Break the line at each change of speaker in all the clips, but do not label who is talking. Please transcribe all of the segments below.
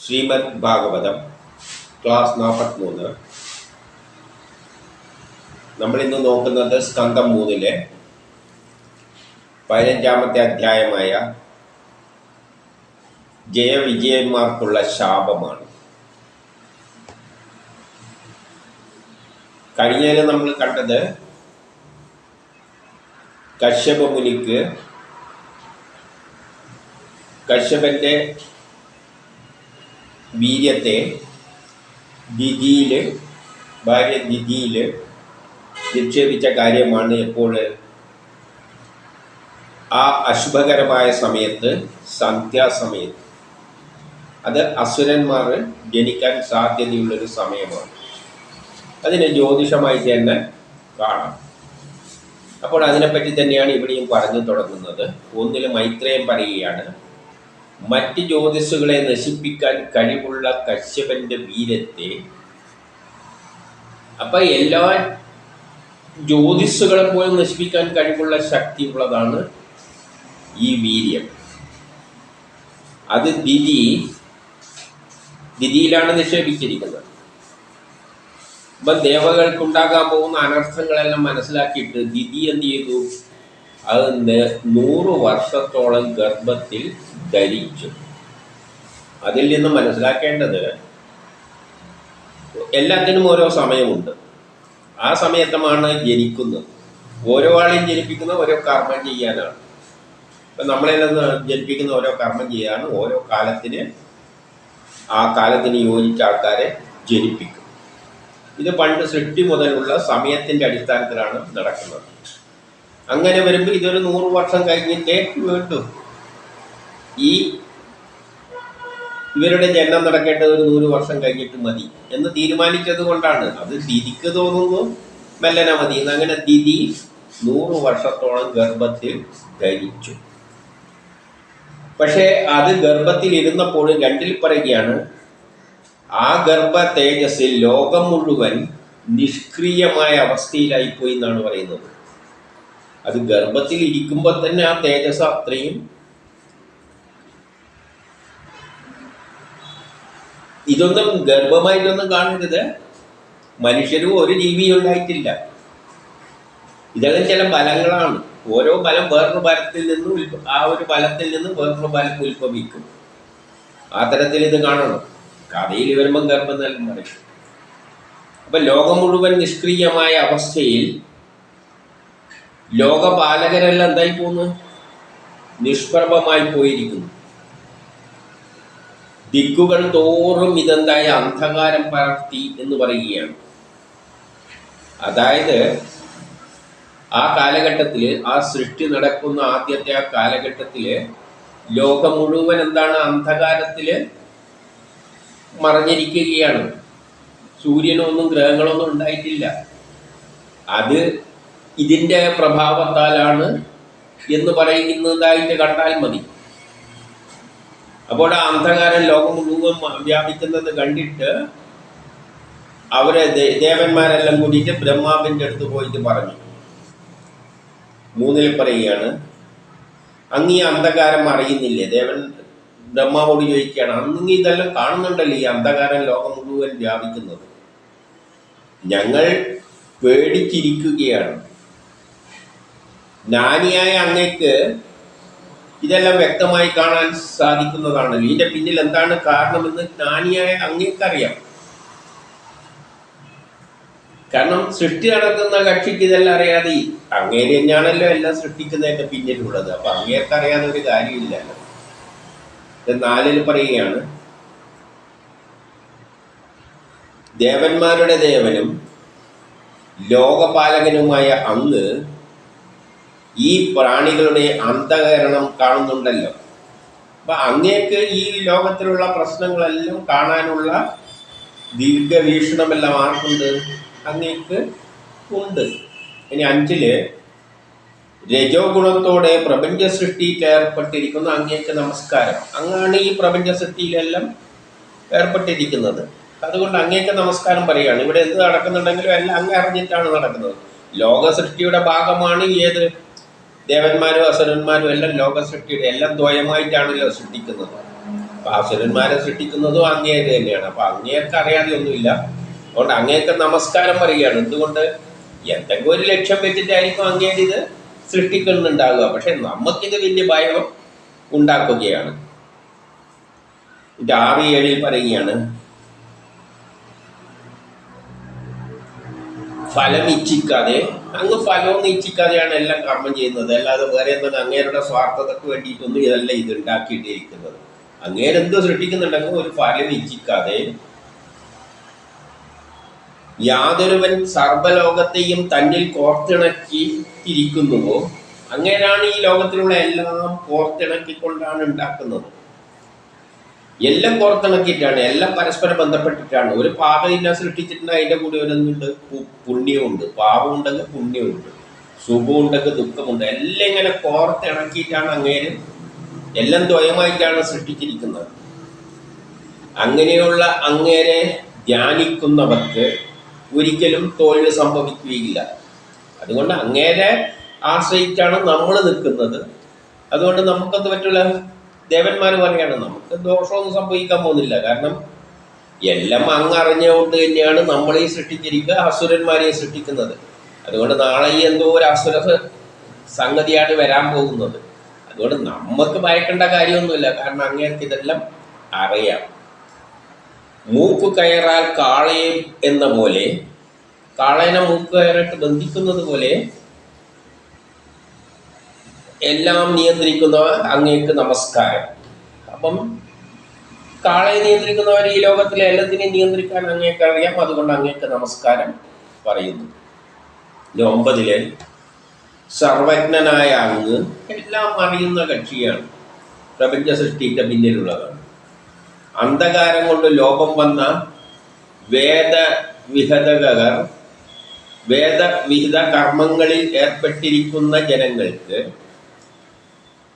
Shrimad Bhagavatam class 43. നമ്മളിന്ന് നോക്കുന്നത് സ്കന്ധം 3 15-ാമത്തെ അധ്യായമായ ജയവിജയന്മാർക്കുള്ള ശാപമാണ്. കഴിഞ്ഞതിൽ നമ്മൾ കണ്ടത് കശ്യപ മുനിക്ക് കശ്യപൻ്റെ വീര്യത്തെ ഭാര്യ ദിതിയിൽ നിക്ഷേപിച്ച കാര്യമാണ്. എപ്പോൾ ആ അശുഭകരമായ സമയത്ത്, സന്ധ്യാസമയത്ത്. അത് അസുരന്മാർ ജനിക്കാൻ സാധ്യതയുള്ളൊരു സമയമാണ്. അതിനെ ജ്യോതിഷമായി തന്നെ കാണാം. അപ്പോൾ അതിനെപ്പറ്റി തന്നെയാണ് ഇവിടെയും പറഞ്ഞു തുടങ്ങുന്നത്. ഒന്നിൽ മൈത്രേയൻ പറയുകയാണ്, മറ്റ് ജ്യോതിഷുകളെ നശിപ്പിക്കാൻ കഴിവുള്ള കശ്യപന്റെ വീര്യത്തെ, അപ്പം എല്ലാ ജ്യോതിഷുകളെ പോലും നശിപ്പിക്കാൻ കഴിവുള്ള ശക്തി ഉള്ളതാണ് ഈ വീര്യം. അത് ദിതിയിലാണ് നിക്ഷേപിച്ചിരിക്കുന്നത്. അപ്പം ദേവകൾക്കുണ്ടാകാൻ പോകുന്ന അനർത്ഥങ്ങളെല്ലാം മനസ്സിലാക്കിയിട്ട് ദിതി എന്ത് ചെയ്തു? അത് 100 വർഷത്തോളം ഗർഭത്തിൽ ധരിച്ചു. അതിൽ നിന്ന് മനസ്സിലാക്കേണ്ടത്, എല്ലാത്തിനും ഓരോ സമയമുണ്ട്. ആ സമയത്താണ് ജനിക്കുന്നത്. ഓരോ ആളെയും ജനിപ്പിക്കുന്ന ഓരോ കർമ്മം ചെയ്യാനാണ്. ഇപ്പം നമ്മളെല്ലാം ജനിപ്പിക്കുന്ന ഓരോ കർമ്മം ചെയ്യാനാണ്. ഓരോ കാലത്തിന് ആ കാലത്തിന് യോജിച്ച ആൾക്കാരെ ജനിപ്പിക്കും. ഇത് പണ്ട് സൃഷ്ടി മുതലുള്ള സമയത്തിൻ്റെ അടിസ്ഥാനത്തിലാണ് നടക്കുന്നത്. അങ്ങനെ വരുമ്പോൾ ഇതൊരു 100 വർഷം കഴിഞ്ഞിട്ടേ വേണ്ടു. ഇവരുടെ ജനനം നടക്കേണ്ടത് ഒരു 100 വർഷം കഴിഞ്ഞിട്ട് മതി എന്ന് തീരുമാനിച്ചത് കൊണ്ടാണ്. അത് ദിതിക്ക് തോന്നുന്നു മെല്ലന മതി. അങ്ങനെ ദിതി 100 വർഷത്തോളം ഗർഭത്തിൽ ധരിച്ചു. പക്ഷേ അത് ഗർഭത്തിൽ ഇരുന്നപ്പോൾ 2-ൽ പറയുകയാണ്, ആ ഗർഭ തേജസ്സിൽ ലോകം മുഴുവൻ നിഷ്ക്രിയമായ അവസ്ഥയിലായിപ്പോയി എന്നാണ് പറയുന്നത്. അത് ഗർഭത്തിൽ ഇരിക്കുമ്പോൾ തന്നെ ആ തേജസ് അത്രയും. ഇതൊന്നും ഗർഭമായിട്ടൊന്നും കാണരുത്. മനുഷ്യരും ഒരു ജീവിയും ഉണ്ടായിട്ടില്ല. ഇതെല്ലാം ചില ബലങ്ങളാണ്. ഓരോ ബലം വേറൊരു ബലത്തിൽ നിന്നും ആ ഒരു ബലത്തിൽ നിന്ന് വേറൊരു ബലം ഉത്ഭവിക്കും. ആ തരത്തിൽ ഇത് കാണണം. കഥയിൽ വരുമ്പം ഗർഭം എന്നെല്ലാം പറയും. അപ്പം ലോകം മുഴുവൻ നിഷ്ക്രിയമായ അവസ്ഥയിൽ ലോകപാലകരെല്ലാം എന്തായി പോകുന്നു? നിഷ്പ്രഭമായി പോയിരിക്കുന്നു. ദിക്കുകൾ തോറും ഇതെന്തായ അന്ധകാരം പരത്തി എന്ന് പറയുകയാണ്. അതായത് ആ കാലഘട്ടത്തിൽ, ആ സൃഷ്ടി നടക്കുന്ന ആദ്യത്തെ ആ കാലഘട്ടത്തിൽ ലോകം മുഴുവൻ എന്താണ്? അന്ധകാരത്തിൽ മറഞ്ഞിരിക്കുകയാണ്. സൂര്യനൊന്നും ഗ്രഹങ്ങളൊന്നും ഉണ്ടായിട്ടില്ല. അത് ഇതിൻ്റെ പ്രഭാവത്താലാണ് എന്ന് പറയുന്നതായിട്ട് കണ്ടാൽ മതി. അപ്പോൾ ആ അന്ധകാരം ലോകം മുഴുവൻ വ്യാപിക്കുന്നത് കണ്ടിട്ട് അവരെ ദേവന്മാരെല്ലാം കൂടിയിട്ട് ബ്രഹ്മാവിൻ്റെ അടുത്ത് പോയിട്ട് പറഞ്ഞു. 3-ൽ പറയുകയാണ്, അങ്ങ് ഈ അന്ധകാരം അറിയുന്നില്ലേ? ബ്രഹ്മാവോട് ചോദിക്കുകയാണ്, അങ്ങ് ഇതെല്ലാം കാണുന്നുണ്ടല്ലോ, ഈ അന്ധകാരം ലോകം മുഴുവൻ വ്യാപിക്കുന്നത്. ഞങ്ങൾ പേടിച്ചിരിക്കുകയാണ്. ജ്ഞാനിയായ അങ്ങേക്ക് ഇതെല്ലാം വ്യക്തമായി കാണാൻ സാധിക്കുന്നതാണല്ലോ. ഇതിൻ്റെ പിന്നിൽ എന്താണ് കാരണമെന്ന് ജ്ഞാനിയായ അങ്ങേക്കറിയാം. കാരണം സൃഷ്ടി നടക്കുന്ന കക്ഷിക്ക് ഇതെല്ലാം അറിയാതെ, അങ്ങേര് തന്നെയാണല്ലോ എല്ലാം സൃഷ്ടിക്കുന്നതിൻ്റെ പിന്നിലുള്ളത്. അപ്പം അങ്ങേക്കറിയാതെ ഒരു കാര്യമില്ലല്ലോ. 4-ൽ പറയുകയാണ്, ദേവന്മാരുടെ ദേവനും ലോകപാലകനുമായ അങ്ങ് ഈ പ്രാണികളുടെ അന്ധകരണം കാണുന്നുണ്ടല്ലോ. അപ്പം അങ്ങേക്ക് ഈ ലോകത്തിലുള്ള പ്രശ്നങ്ങളെല്ലാം കാണാനുള്ള ദീർഘവീക്ഷണമെല്ലാം ആർക്കുണ്ട്? അങ്ങേക്ക് ഉണ്ട്. ഇനി 5-ൽ, രജോ ഗുണത്തോടെ പ്രപഞ്ച സൃഷ്ടിയിൽ ഏർപ്പെട്ടിരിക്കുന്ന അങ്ങേക്ക് നമസ്കാരം. അങ്ങാണ് ഈ പ്രപഞ്ച സൃഷ്ടിയിലെല്ലാം ഏർപ്പെട്ടിരിക്കുന്നത്. അതുകൊണ്ട് അങ്ങേക്ക് നമസ്കാരം പറയുകയാണ്. ഇവിടെ എന്ത് നടക്കുന്നുണ്ടെങ്കിലും എല്ലാം അങ്ങ് അറിഞ്ഞിട്ടാണ് നടക്കുന്നത്. ലോക സൃഷ്ടിയുടെ ഭാഗമാണ് ഏത്? ദേവന്മാരും അസുരന്മാരും എല്ലാം ലോക സൃഷ്ടിയുടെ എല്ലാം ദ്വയമായിട്ടാണല്ലോ സൃഷ്ടിക്കുന്നത്. അപ്പൊ അസുരന്മാരെ സൃഷ്ടിക്കുന്നതും അങ്ങേര് തന്നെയാണ്. അപ്പൊ അങ്ങേർക്ക് അറിയാതെ ഒന്നുമില്ല. അതുകൊണ്ട് അങ്ങേർക്ക് നമസ്കാരം പറയുകയാണ്. എന്തുകൊണ്ട്? എന്തെങ്കിലും ഒരു ലക്ഷ്യം വെച്ചിട്ടായിരിക്കും അങ്ങേര് ഇത് സൃഷ്ടിക്കുന്നുണ്ടാകുക. പക്ഷെ നമുക്കിത് വലിയ ഭയം ഉണ്ടാക്കുകയാണ്. 6:7 പറയുകയാണ്, ഫലം ഇച്ഛിക്കാതെ, അങ്ങ് ഫലമൊന്നും ഇച്ഛിക്കാതെയാണ് എല്ലാം കർമ്മം ചെയ്യുന്നത്. അല്ലാതെ വേറെ എന്തെങ്കിലും അങ്ങേരുടെ സ്വാർത്ഥതയ്ക്ക് വേണ്ടിയിട്ടൊന്നും ഇതല്ല ഇത് ഉണ്ടാക്കിയിട്ടിരിക്കുന്നത്. അങ്ങേരെന്ത് സൃഷ്ടിക്കുന്നുണ്ടെങ്കിൽ ഒരു ഫലം ഇച്ഛിക്കാതെ യാതൊരുവൻ സർവ്വലോകത്തെയും തന്നിൽ കോർത്തിണക്കി ഇരിക്കുന്നുവോ അങ്ങേരാണ് ഈ ലോകത്തിലുള്ള എല്ലാം കോർത്തിണക്കിക്കൊണ്ടാണ് ഉണ്ടാക്കുന്നത്. എല്ലാം കോർത്തിണക്കിയിട്ടാണ്, എല്ലാം പരസ്പരം ബന്ധപ്പെട്ടിട്ടാണ്. ഒരു പാപമില്ല സൃഷ്ടിച്ചിട്ടുണ്ട്, അതിൻ്റെ കൂടെ ഒരു പുണ്യമുണ്ട്. പാപം ഉണ്ടെങ്കിൽ പുണ്യമുണ്ട്, സുഖമുണ്ടെങ്കിൽ ദുഃഖമുണ്ട്. എല്ലാം ഇങ്ങനെ കോർത്തിണക്കിയിട്ടാണ് അങ്ങേര്, എല്ലാം ദ്വയമായിട്ടാണ് സൃഷ്ടിച്ചിരിക്കുന്നത്. അങ്ങനെയുള്ള അങ്ങേരെ ധ്യാനിക്കുന്നവർക്ക് ഒരിക്കലും തോൽവി സംഭവിക്കുകയില്ല. അതുകൊണ്ട് അങ്ങേരെ ആശ്രയിച്ചാണ് നമ്മൾ നിൽക്കുന്നത്. അതുകൊണ്ട് നമുക്കത് പറ്റില്ല. ദേവന്മാർ പറയാണ് നമുക്ക് ദോഷമൊന്നും സംഭവിക്കാൻ പോകുന്നില്ല. കാരണം എല്ലാം അങ്ങ് അറിഞ്ഞുകൊണ്ട് തന്നെയാണ് നമ്മളെ സൃഷ്ടിച്ചിരിക്കുക, അസുരന്മാരെ സൃഷ്ടിക്കുന്നത്. അതുകൊണ്ട് നാളെ എന്തോ ഒരു അസുര സംഗതിയാണ് വരാൻ പോകുന്നത്. അതുകൊണ്ട് നമുക്ക് ഭയക്കേണ്ട കാര്യമൊന്നുമില്ല. കാരണം അങ്ങേർക്ക് ഇതെല്ലാം അറിയാം. മൂക്ക് കയറാൽ കാളയെ എന്ന പോലെ, കാളേനെ മൂക്ക് കയറിട്ട് ബന്ധിക്കുന്നത് പോലെ എല്ലാം നിയന്ത്രിക്കുന്നവർ അങ്ങേക്ക് നമസ്കാരം. അപ്പം കാളയെ നിയന്ത്രിക്കുന്നവർ ഈ ലോകത്തിലെ എല്ലാത്തിനെയും നിയന്ത്രിക്കാൻ അങ്ങേക്ക് അറിയാം. അതുകൊണ്ട് അങ്ങേക്ക് നമസ്കാരം പറയുന്നു. 9 സർവജ്ഞനായ അങ്ങ് എല്ലാം അറിയുന്ന കക്ഷിയാണ്, പ്രപഞ്ച സൃഷ്ടിയുടെ പിന്നിലുള്ളതാണ്. അന്ധകാരം കൊണ്ട് ലോകം വന്ന വേദവിഹിത കർമ്മങ്ങളിൽ ഏർപ്പെട്ടിരിക്കുന്ന ജനങ്ങൾക്ക്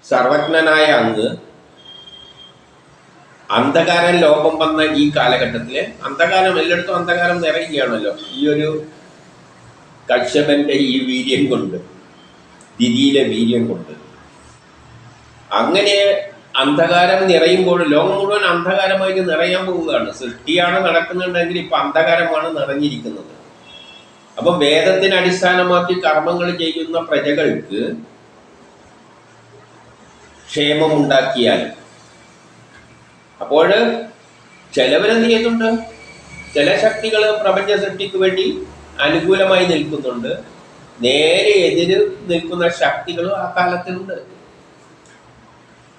സർവജ്ഞനായ അങ്ങ് അന്ധകാരം ലോകം വന്ന ഈ കാലഘട്ടത്തിൽ, അന്ധകാരം എല്ലായിടത്തും അന്ധകാരം നിറയുകയാണല്ലോ ഈ ഒരു കശ്യപന്റെ ഈ വീര്യം കൊണ്ട്, ദിതിയിലെ വീര്യം കൊണ്ട്. അങ്ങനെ അന്ധകാരം നിറയുമ്പോൾ ലോകം മുഴുവൻ അന്ധകാരമായിട്ട് നിറയാൻ പോവുകയാണ്. സൃഷ്ടിയാണ് നടക്കുന്നുണ്ടെങ്കിൽ ഇപ്പൊ അന്ധകാരമാണ് നിറഞ്ഞിരിക്കുന്നത്. അപ്പം വേദത്തിന് അടിസ്ഥാനമാക്കി കർമ്മങ്ങൾ ചെയ്യുന്ന പ്രജകൾക്ക് ക്ഷേമമുണ്ടാക്കിയാൽ, അപ്പോൾ ചിലവരെന്ത് ചെയ്യുന്നുണ്ട്, ചില ശക്തികൾ പ്രപഞ്ച സൃഷ്ടിക്ക് വേണ്ടി അനുകൂലമായി നിൽക്കുന്നുണ്ട്. നേരെ എതിര് നിൽക്കുന്ന ശക്തികളും ആ കാലത്തുണ്ട്.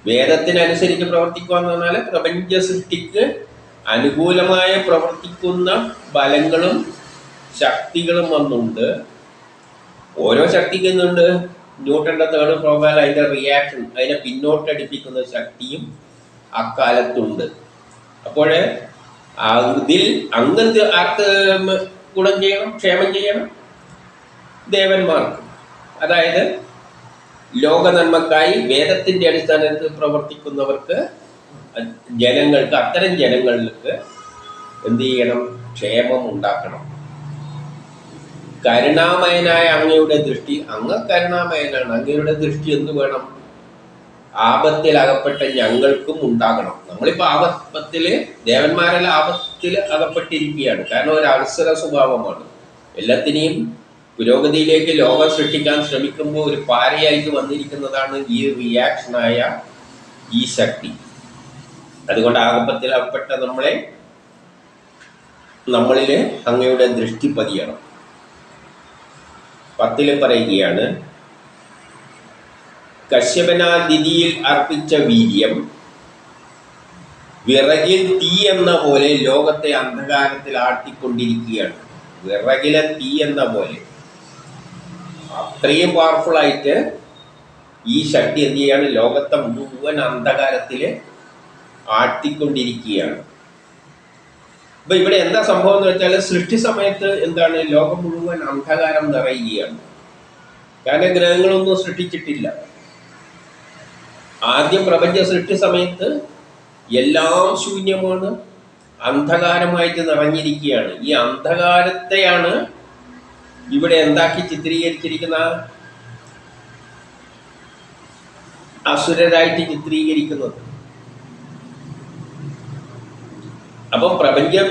വേദത്തിനനുസരിച്ച് പ്രവർത്തിക്കുക എന്ന് പറഞ്ഞാൽ പ്രപഞ്ച സൃഷ്ടിക്ക് അനുകൂലമായി പ്രവർത്തിക്കുന്ന ബലങ്ങളും ശക്തികളും വന്നുണ്ട്. ഓരോ ശക്തിക്ക് എന്തുണ്ട്, ന്യൂട്ടന്റെ തേർഡ് പ്രോഗ്രാം, അതിന്റെ റിയാക്ഷൻ, അതിനെ പിന്നോട്ടടിപ്പിക്കുന്ന ശക്തിയും അക്കാലത്തുണ്ട്. അപ്പോൾ ഇതിൽ അങ്ങ് ആർക്ക് ഗുണം ചെയ്യണം, ക്ഷേമം ചെയ്യണം? ദേവന്മാർക്ക്. അതായത് ലോക നന്മക്കായി വേദത്തിന്റെ അടിസ്ഥാനത്തിൽ പ്രവർത്തിക്കുന്നവർക്ക്, ജനങ്ങൾക്ക്, അത്തരം ജനങ്ങൾക്ക് എന്ത് ചെയ്യണം? ക്ഷേമം ഉണ്ടാക്കണം. കരുണാമയനായ അങ്ങയുടെ ദൃഷ്ടി, അങ്ങ് കരുണാമയനാണ്, അങ്ങയുടെ ദൃഷ്ടി എന്ത് വേണം? ആപത്തിൽ അകപ്പെട്ട ഞങ്ങൾക്കും ഉണ്ടാകണം. നമ്മളിപ്പോൾ ആപത്തിൽ, ദേവന്മാരെല്ലാം ആപത്തിൽ അകപ്പെട്ടിരിക്കുകയാണ്. കാരണം ഒരു അത്സര സ്വഭാവമാണ്. എല്ലാത്തിനെയും പുരോഗതിയിലേക്ക് ലോകം സൃഷ്ടിക്കാൻ ശ്രമിക്കുമ്പോൾ ഒരു പാരയായിട്ട് വന്നിരിക്കുന്നതാണ് ഈ റിയാക്ഷനായ ഈ ശക്തി. അതുകൊണ്ട് ആപത്തിൽ അകപ്പെട്ട നമ്മളിൽ അങ്ങയുടെ ദൃഷ്ടി പതിയണം. 10 പറയുകയാണ്, കശ്യപനാദിതിയിൽ അർപ്പിച്ച വീര്യം വിറകിൽ തീ എന്ന പോലെ ലോകത്തെ അന്ധകാരത്തിൽ ആട്ടിക്കൊണ്ടിരിക്കുകയാണ്. വിറകിലെ തീ എന്ന പോലെ അത്രയും പവർഫുള്ളായിട്ട് ഈ ശക്തി എന്ത് ചെയ്യാണ്? ലോകത്തെ മുഴുവൻ അന്ധകാരത്തിൽ ആട്ടിക്കൊണ്ടിരിക്കുകയാണ്. അപ്പൊ ഇവിടെ എന്താ സംഭവം എന്ന് വെച്ചാൽ, സൃഷ്ടി സമയത്ത് എന്താണ്, ലോകം മുഴുവൻ അന്ധകാരം നിറയുകയാണ്. കാരണം ഗ്രഹങ്ങളൊന്നും സൃഷ്ടിച്ചിട്ടില്ല. ആദ്യം പ്രപഞ്ച സൃഷ്ടി സമയത്ത് എല്ലാം ശൂന്യമാണ്, അന്ധകാരമായിട്ട് നിറഞ്ഞിരിക്കുകയാണ്. ഈ അന്ധകാരത്തെയാണ് ഇവിടെ എന്താക്കി ചിത്രീകരിച്ചിരിക്കുന്ന, അസുരരായിട്ട് ചിത്രീകരിക്കുന്നത്. അപ്പം പ്രപഞ്ചം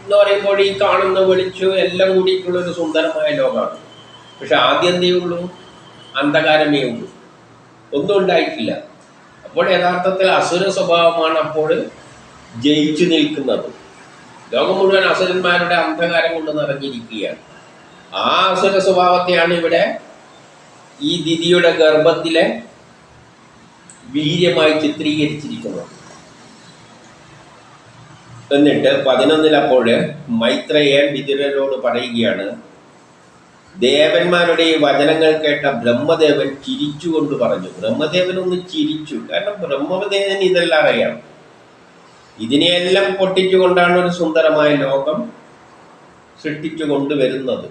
എന്ന് പറയുമ്പോൾ ഈ കാണുന്ന വെളിച്ചം എല്ലാം കൂടിയിട്ടുള്ളൊരു സുന്ദരമായ ലോകമാണ്. പക്ഷെ ആദ്യം എന്തേ ഉള്ളൂ? അന്ധകാരമേ ഉള്ളൂ, ഒന്നും ഉണ്ടായിട്ടില്ല. അപ്പോൾ യഥാർത്ഥത്തിൽ അസുര സ്വഭാവമാണ് അപ്പോൾ ജയിച്ചു നിൽക്കുന്നത്. ലോകം മുഴുവൻ അസുരന്മാരുടെ അന്ധകാരം കൊണ്ട് നിറഞ്ഞിരിക്കുകയാണ്. ആ അസുര സ്വഭാവത്തെയാണ് ഇവിടെ ഈ ദിതിയുടെ ഗർഭത്തിലെ വീര്യമായി ചിത്രീകരിച്ചിരിക്കുന്നത്. എന്നിട്ട് 11 അപ്പോൾ മൈത്രേയൻ വിതുരരോട് പറയുകയാണ്, ദേവന്മാരുടെ ഈ വചനങ്ങൾ കേട്ട ബ്രഹ്മദേവൻ ചിരിച്ചുകൊണ്ട് പറഞ്ഞു. ബ്രഹ്മദേവൻ ഒന്ന് ചിരിച്ചു. കാരണം ബ്രഹ്മദേവൻ ഇതെല്ലാം അറിയാം. ഇതിനെയെല്ലാം പൊട്ടിച്ചുകൊണ്ടാണ് ഒരു സുന്ദരമായ ലോകം സൃഷ്ടിച്ചു കൊണ്ടുവരുന്നത്.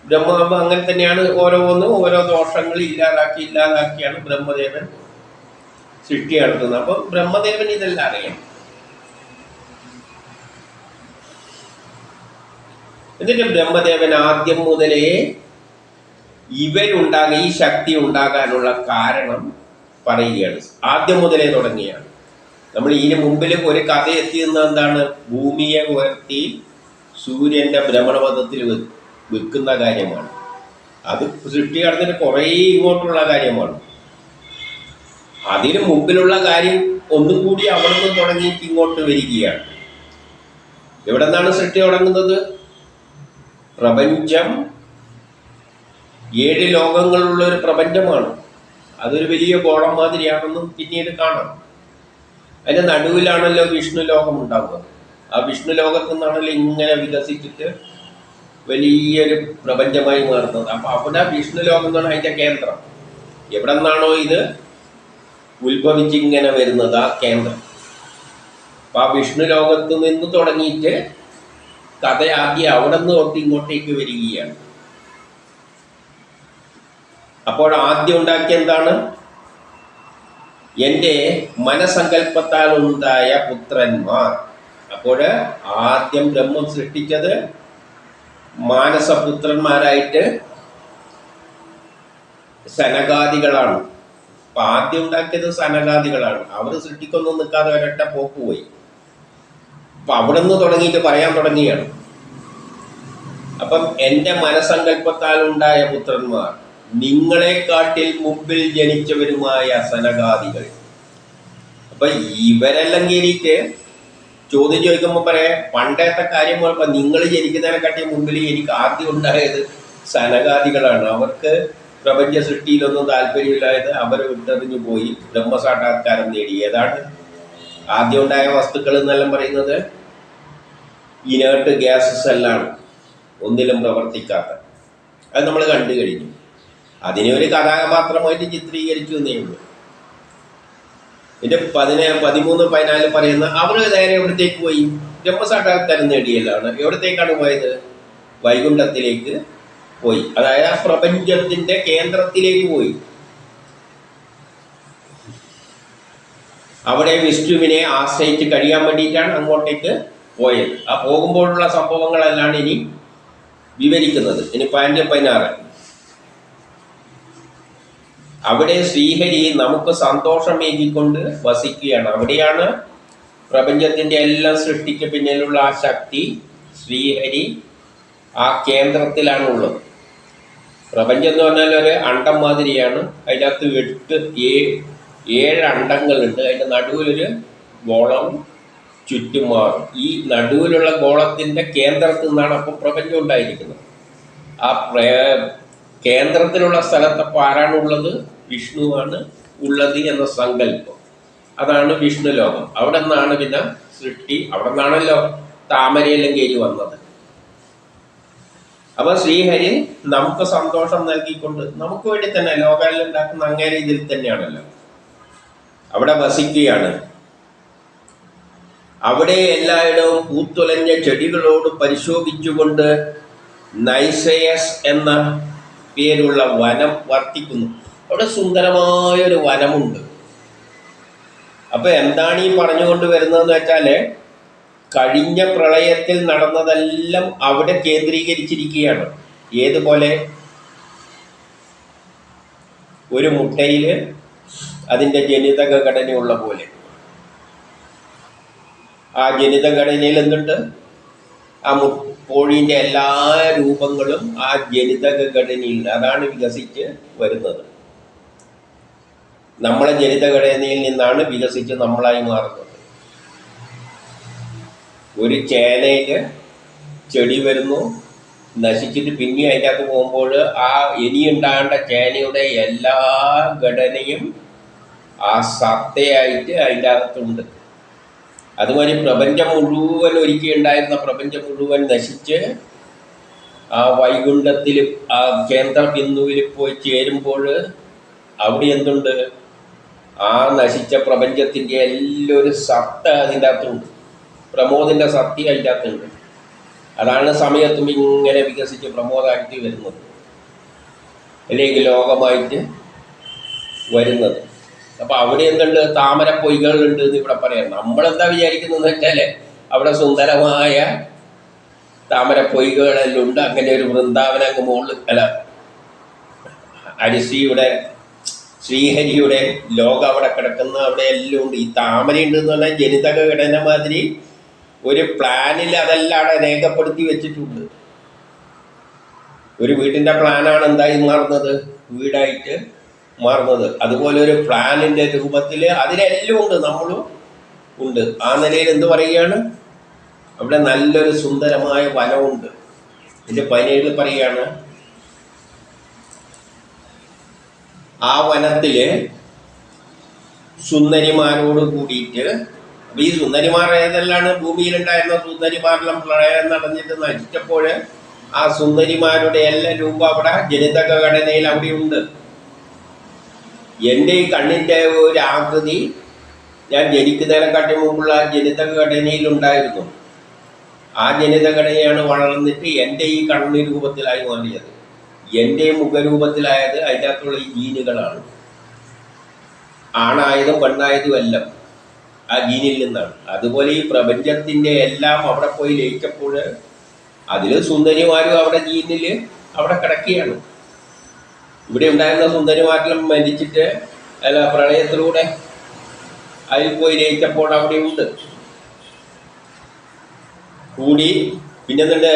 ബ്രഹ്മാവ് അങ്ങനെ തന്നെയാണ്. ഓരോ ദോഷങ്ങൾ ഇല്ലാതാക്കിയാണ് ബ്രഹ്മദേവൻ സൃഷ്ടി നടത്തുന്നത്. അപ്പം ബ്രഹ്മദേവൻ ഇതെല്ലാം അറിയാം. എന്നിട്ട് ബ്രഹ്മദേവൻ ആദ്യം മുതലേ ഈ ശക്തി ഉണ്ടാകാനുള്ള കാരണം പറയുകയാണ്. ആദ്യം മുതലേ തുടങ്ങിയാണ്. നമ്മൾ ഇതിന് മുമ്പിൽ ഒരു കഥ എത്തിയെന്ന എന്താണ്? ഭൂമിയെ ഉയർത്തി സൂര്യന്റെ ഭ്രമണപഥത്തിൽ വെക്കുന്ന കാര്യമാണ്. അത് സൃഷ്ടി നടന്നിട്ട് കുറേ ഇങ്ങോട്ടുള്ള കാര്യമാണ്. അതിന് മുമ്പിലുള്ള കാര്യം ഒന്നും കൂടി അവിടെ നിന്ന് തുടങ്ങിയിട്ട് ഇങ്ങോട്ട് വരികയാണ്. എവിടെ നിന്നാണ് സൃഷ്ടി തുടങ്ങുന്നത്? പ്രപഞ്ചം 7 ലോകങ്ങളുള്ള ഒരു പ്രപഞ്ചമാണ്. അതൊരു വലിയ ഗോളം മാതിരിയാണെന്നും പിന്നീട് കാണാം. അതിൻ്റെ നടുവിലാണല്ലോ വിഷ്ണു ലോകം ഉണ്ടാകുന്നത്. ആ വിഷ്ണു ലോകത്തു നിന്നാണല്ലോ ഇങ്ങനെ വികസിച്ചിട്ട് വലിയൊരു പ്രപഞ്ചമായി മാറുന്നത്. അപ്പം അവിടെ വിഷ്ണു ലോകം എന്നാണ് അതിൻ്റെ കേന്ദ്രം. എവിടെ നിന്നാണോ ഇത് ഉത്ഭവിച്ചിങ്ങനെ വരുന്നത്, ആ കേന്ദ്രം. അപ്പം ആ വിഷ്ണു ലോകത്ത് നിന്ന് തുടങ്ങിയിട്ട് കഥയാക്കി അവിടെ നിന്ന് തൊട്ട് ഇങ്ങോട്ടേക്ക് വരികയാണ്. അപ്പോൾ ആദ്യം ഉണ്ടാക്കിയ എന്താണ്? എൻ്റെ മനസങ്കല്പത്താൽ ഉണ്ടായ പുത്രന്മാർ. അപ്പോൾ ആദ്യം ബ്രഹ്മം സൃഷ്ടിച്ചത് മാനസപുത്രന്മാരായിട്ട് സനകാദികളാണ്. അപ്പം ആദ്യം ഉണ്ടാക്കിയത് സനകാദികളാണ്. അവർ സൃഷ്ടിക്കൊന്നും നിൽക്കാതെ ഒരൊറ്റ പോക്ക് പോയി. അപ്പം അവിടെ നിന്ന് തുടങ്ങിയിട്ട് പറയാൻ തുടങ്ങിയാണ്. അപ്പം എൻ്റെ മനസങ്കല്പത്താൽ ഉണ്ടായ പുത്രന്മാർ നിങ്ങളെക്കാട്ടിൽ മുമ്പിൽ ജനിച്ചവരുമായ സനകാദികൾ. അപ്പൊ ഇവരെല്ലാം കയറിയിട്ട് ചോദ്യം ചോദിക്കുമ്പോൾ പറയാം, പണ്ടത്തെ കാര്യം പറയുമ്പോൾ നിങ്ങൾ ജനിക്കുന്നതിനെക്കാട്ടി മുമ്പിൽ എനിക്ക് ആദ്യം ഉണ്ടായത് സനകാദികളാണ്. അവർക്ക് പ്രപഞ്ച സൃഷ്ടിയിലൊന്നും താല്പര്യമില്ലായത് അവർ വിട്ടെറിഞ്ഞു പോയി ബ്രഹ്മസാക്ഷാത്കാരം നേടി. ഏതാണ് ആദ്യം ഉണ്ടായ വസ്തുക്കൾ എന്നെല്ലാം പറയുന്നത്? ഇനേർട്ട് ഗ്യാസസ് എല്ലാം, ഒന്നിലും പ്രവർത്തിക്കാത്ത. അത് നമ്മൾ കണ്ടു കഴിഞ്ഞു. അതിനെ ഒരു കഥാപാത്രമായിട്ട് ചിത്രീകരിച്ചു എന്നേ ഉള്ളൂ. എൻ്റെ 13, 14 പറയുന്ന അവർ നേരെ എവിടത്തേക്ക് പോയി? ബ്രഹ്മസാക്ഷാത്കാരം നേടിയല്ലാണ്. എവിടത്തേക്കാണ് പോയത്? വൈകുണ്ഠത്തിലേക്ക് പോയി. അതായത് ആ പ്രപഞ്ചത്തിന്റെ കേന്ദ്രത്തിലേക്ക് പോയി. അവിടെ വിഷ്ണുവിനെ ആശ്രയിച്ച് കഴിയാൻ വേണ്ടിയിട്ടാണ് അങ്ങോട്ടേക്ക് പോയത്. ആ പോകുമ്പോഴുള്ള സംഭവങ്ങളെല്ലാം ഇനി വിവരിക്കുന്നത്. ഇനി 16 അവിടെ ശ്രീഹരി നമുക്ക് സന്തോഷമേകിക്കൊണ്ട് വസിക്കുകയാണ്. അവിടെയാണ് പ്രപഞ്ചത്തിൻ്റെ എല്ലാം സൃഷ്ടിക്ക് പിന്നിലുള്ള ആ ശക്തി. ശ്രീഹരി ആ കേന്ദ്രത്തിലാണ് ഉള്ളത്. പ്രപഞ്ചം എന്ന് പറഞ്ഞാൽ ഒരു അണ്ടം മാതിരിയാണ്. അതിനകത്ത് 7 അണ്ടങ്ങളുണ്ട്. അതിൻ്റെ നടുവിലൊരു ഗോളം ചുറ്റും മാറും. ഈ നടുവിലുള്ള ഗോളത്തിൻ്റെ കേന്ദ്രത്തിൽ നിന്നാണ് അപ്പോൾ പ്രപഞ്ചം ഉണ്ടായിരിക്കുന്നത്. ആ കേന്ദ്രത്തിലുള്ള സ്ഥലത്തപ്പോൾ ആരാണുള്ളത്? വിഷ്ണുവാണ് ഉള്ളത് എന്ന സങ്കല്പം. അതാണ് വിഷ്ണു ലോകം. അവിടെ നിന്നാണ് പിന്നെ സൃഷ്ടി. അവിടെ നിന്നാണല്ലോ താമരയെല്ലാം കയറി വന്നത്. അപ്പൊ ശ്രീഹരി നമുക്ക് സന്തോഷം നൽകിക്കൊണ്ട് നമുക്ക് വേണ്ടി തന്നെ ലോകമെല്ലാം ഉണ്ടാക്കുന്ന അങ്ങേ രീതിയിൽ തന്നെയാണല്ലോ അവിടെ വസിക്കുകയാണ്. അവിടെ എല്ലായിടവും പൂത്തുലഞ്ഞ ചെടികളോട് പരിശോഭിച്ചുകൊണ്ട് നൈസയസ് എന്ന പേരുള്ള വനം വർത്തിക്കുന്നു. അവിടെ സുന്ദരമായൊരു വനമുണ്ട്. അപ്പൊ എന്താണ് ഈ പറഞ്ഞുകൊണ്ട് വരുന്നതെന്ന് വെച്ചാല് കഴിഞ്ഞ പ്രളയത്തിൽ നടന്നതെല്ലാം അവിടെ കേന്ദ്രീകരിച്ചിരിക്കുകയാണ്. ഏതുപോലെ? ഒരു മുട്ടയില് അതിൻ്റെ ജനിതക ഘടനയുള്ള പോലെ. ആ ജനിതഘടനയിൽ എന്തുണ്ട്? ആ കോഴീൻ്റെ എല്ലാ രൂപങ്ങളും ആ ജനിതക ഘടനയിൽ അതാണ് വികസിച്ച് വരുന്നത്. നമ്മളെ ജനിതഘടനയിൽ നിന്നാണ് വികസിച്ച് നമ്മളായി മാറുന്നത്. ഒരു ചേനയിൽ ചെടി വരുന്നു, നശിച്ചിട്ട് പിന്നെ അതിൻ്റെ അകത്ത് പോകുമ്പോൾ ആ ഇനിയുണ്ടാകേണ്ട ചേനയുടെ എല്ലാ ഘടനയും ആ സത്തയായിട്ട് അതിൻ്റെ അകത്തുണ്ട്. അതുമാതിരി പ്രപഞ്ചം മുഴുവൻ ഒരിക്കൽ ഉണ്ടായിരുന്ന പ്രപഞ്ചം മുഴുവൻ നശിച്ച് ആ വൈകുണ്ഠത്തിൽ ആ കേന്ദ്ര ബിന്ദുവിൽ പോയി ചേരുമ്പോൾ അവിടെ എന്തുണ്ട്? ആ നശിച്ച പ്രപഞ്ചത്തിൻ്റെ എല്ലാം ഒരു സത്ത അതിൻ്റെ അകത്തുണ്ട്. പ്രമോദിൻ്റെ സത്യം അതിൻ്റെ അകത്തുണ്ട്. അതാണ് സമയത്തും ഇങ്ങനെ വികസിച്ച് പ്രമോദമായിട്ട് വരുന്നത്, അല്ലെങ്കിൽ ലോകമായിട്ട് വരുന്നത്. അപ്പം അവിടെ എന്തുണ്ട്? താമര പൊയ്കളുണ്ട് എന്ന് ഇവിടെ പറയാം. നമ്മളെന്താ വിചാരിക്കുന്നതെന്ന് വെച്ചാൽ അവിടെ സുന്ദരമായ താമര പൊയ്കളെല്ലാം ഉണ്ട്. അങ്ങനെ ഒരു വൃന്ദാവന അങ്ങ് മുകളിൽ അരിശ്രീയുടെ ശ്രീഹരിയുടെ ലോകം അവിടെ കിടക്കുന്ന അവിടെ എല്ലാം ഉണ്ട്. ഈ താമരയുണ്ട് എന്ന് പറഞ്ഞാൽ ജനിതക ഘടന മാതിരി ഒരു പ്ലാനിൽ അതെല്ലാം അവിടെ രേഖപ്പെടുത്തി വെച്ചിട്ടുണ്ട്. ഒരു വീട്ടിൻ്റെ പ്ലാനാണ് എന്തായി മാറുന്നത്? വീടായിട്ട് മാറുന്നത്. അതുപോലെ ഒരു പ്ലാനിൻ്റെ രൂപത്തിൽ അതിലെല്ലാം ഉണ്ട്, നമ്മളും ഉണ്ട്. ആ നിലയിൽ എന്ത് പറയുകയാണ്? അവിടെ നല്ലൊരു സുന്ദരമായ വനമുണ്ട്. ഇതിൻ്റെ പനിയിൽ പറയുകയാണ്, ആ വനത്തിൽ സുന്ദരിമാരോട് കൂടിയിട്ട്. അപ്പം ഈ സുന്ദരിമാർ ഏതെല്ലാണ്? ഭൂമിയിലുണ്ടായിരുന്ന സുന്ദരിമാരെല്ലാം പ്രളയം നടന്നിട്ട് നശിച്ചപ്പോൾ ആ സുന്ദരിമാരുടെ എല്ലാ രൂപം അവിടെ ജനിതക ഘടനയിൽ അവിടെയുണ്ട്. എൻ്റെ ഈ കണ്ണിൻ്റെ ഒരു ആകൃതി ഞാൻ ജനിക്കുന്നതിനെക്കാട്ടി മുമ്പുള്ള ജനിതക ഘടനയിലുണ്ടായിരുന്നു. ആ ജനിതഘടനയാണ് വളർന്നിട്ട് എൻ്റെ ഈ കണ്ണ് രൂപത്തിലായി മാറിയത്. എൻ്റെ മുഖരൂപത്തിലായത് അതിൻ്റെ അകത്തുള്ള ഈ ജീനുകളാണ്. ആണായതും പെണ്ണായതും എല്ലാം ആ ജീനിൽ നിന്നാണ്. അതുപോലെ ഈ പ്രപഞ്ചത്തിൻ്റെ എല്ലാം അവിടെ പോയി ലയിച്ചപ്പോൾ അതിൽ സുന്ദരിമാരും അവിടെ ജീനിൽ അവിടെ കിടക്കുകയാണ്. ഇവിടെ ഉണ്ടായിരുന്ന സുന്ദരിമാരെല്ലാം മരിച്ചിട്ട് പ്രളയത്തിലൂടെ അതിൽ പോയി ലയിച്ചപ്പോൾ അവിടെ ഉണ്ട് കൂടി. പിന്നെന്തുണ്ട്?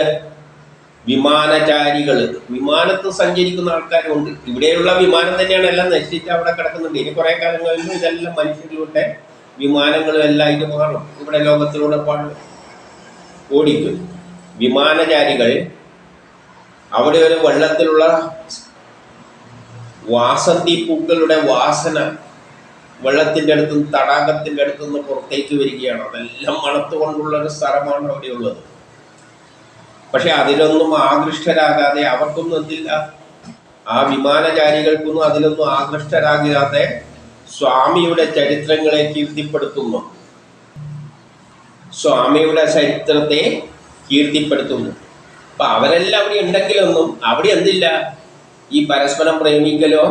വിമാനചാരികൾ, വിമാനത്ത് സഞ്ചരിക്കുന്ന ആൾക്കാരുണ്ട്. ഇവിടെയുള്ള വിമാനം തന്നെയാണ് എല്ലാം നശിച്ചിട്ട് അവിടെ കിടക്കുന്നുണ്ട്. ഇനി കുറേ കാലം കഴിയുമ്പോൾ ഇതെല്ലാം മനുഷ്യരിലൂടെ വിമാനങ്ങളും എല്ലാം ഇത് മാറും. ഇവിടെ ലോകത്തിലൂടെ ഓടിക്കും വിമാനചാരികൾ. അവിടെ ഒരു വെള്ളത്തിലുള്ള വാസന്തി പൂക്കളുടെ വാസന വെള്ളത്തിൻ്റെ അടുത്തുനിന്ന് തടാകത്തിൻ്റെ അടുത്തുനിന്ന് പുറത്തേക്ക് വരികയാണ്. അതെല്ലാം മണത്തുകൊണ്ടുള്ളൊരു സ്ഥലമാണ് അവിടെയുള്ളത്. പക്ഷെ അതിലൊന്നും ആകൃഷ്ടരാകാതെ അവർക്കൊന്നും എന്തില്ല, ആ വിമാനചാരികൾക്കൊന്നും അതിലൊന്നും ആകൃഷ്ടരാകാതെ സ്വാമിയുടെ ചരിത്രങ്ങളെ കീർത്തിപ്പെടുത്തുന്നു. സ്വാമിയുടെ ചരിത്രത്തെ കീർത്തിപ്പെടുത്തുന്നു. അപ്പം അവരെല്ലാം അവിടെ ഉണ്ടെങ്കിലൊന്നും അവിടെ എന്തില്ല, ഈ പരസ്പരം പ്രേമിക്കലോ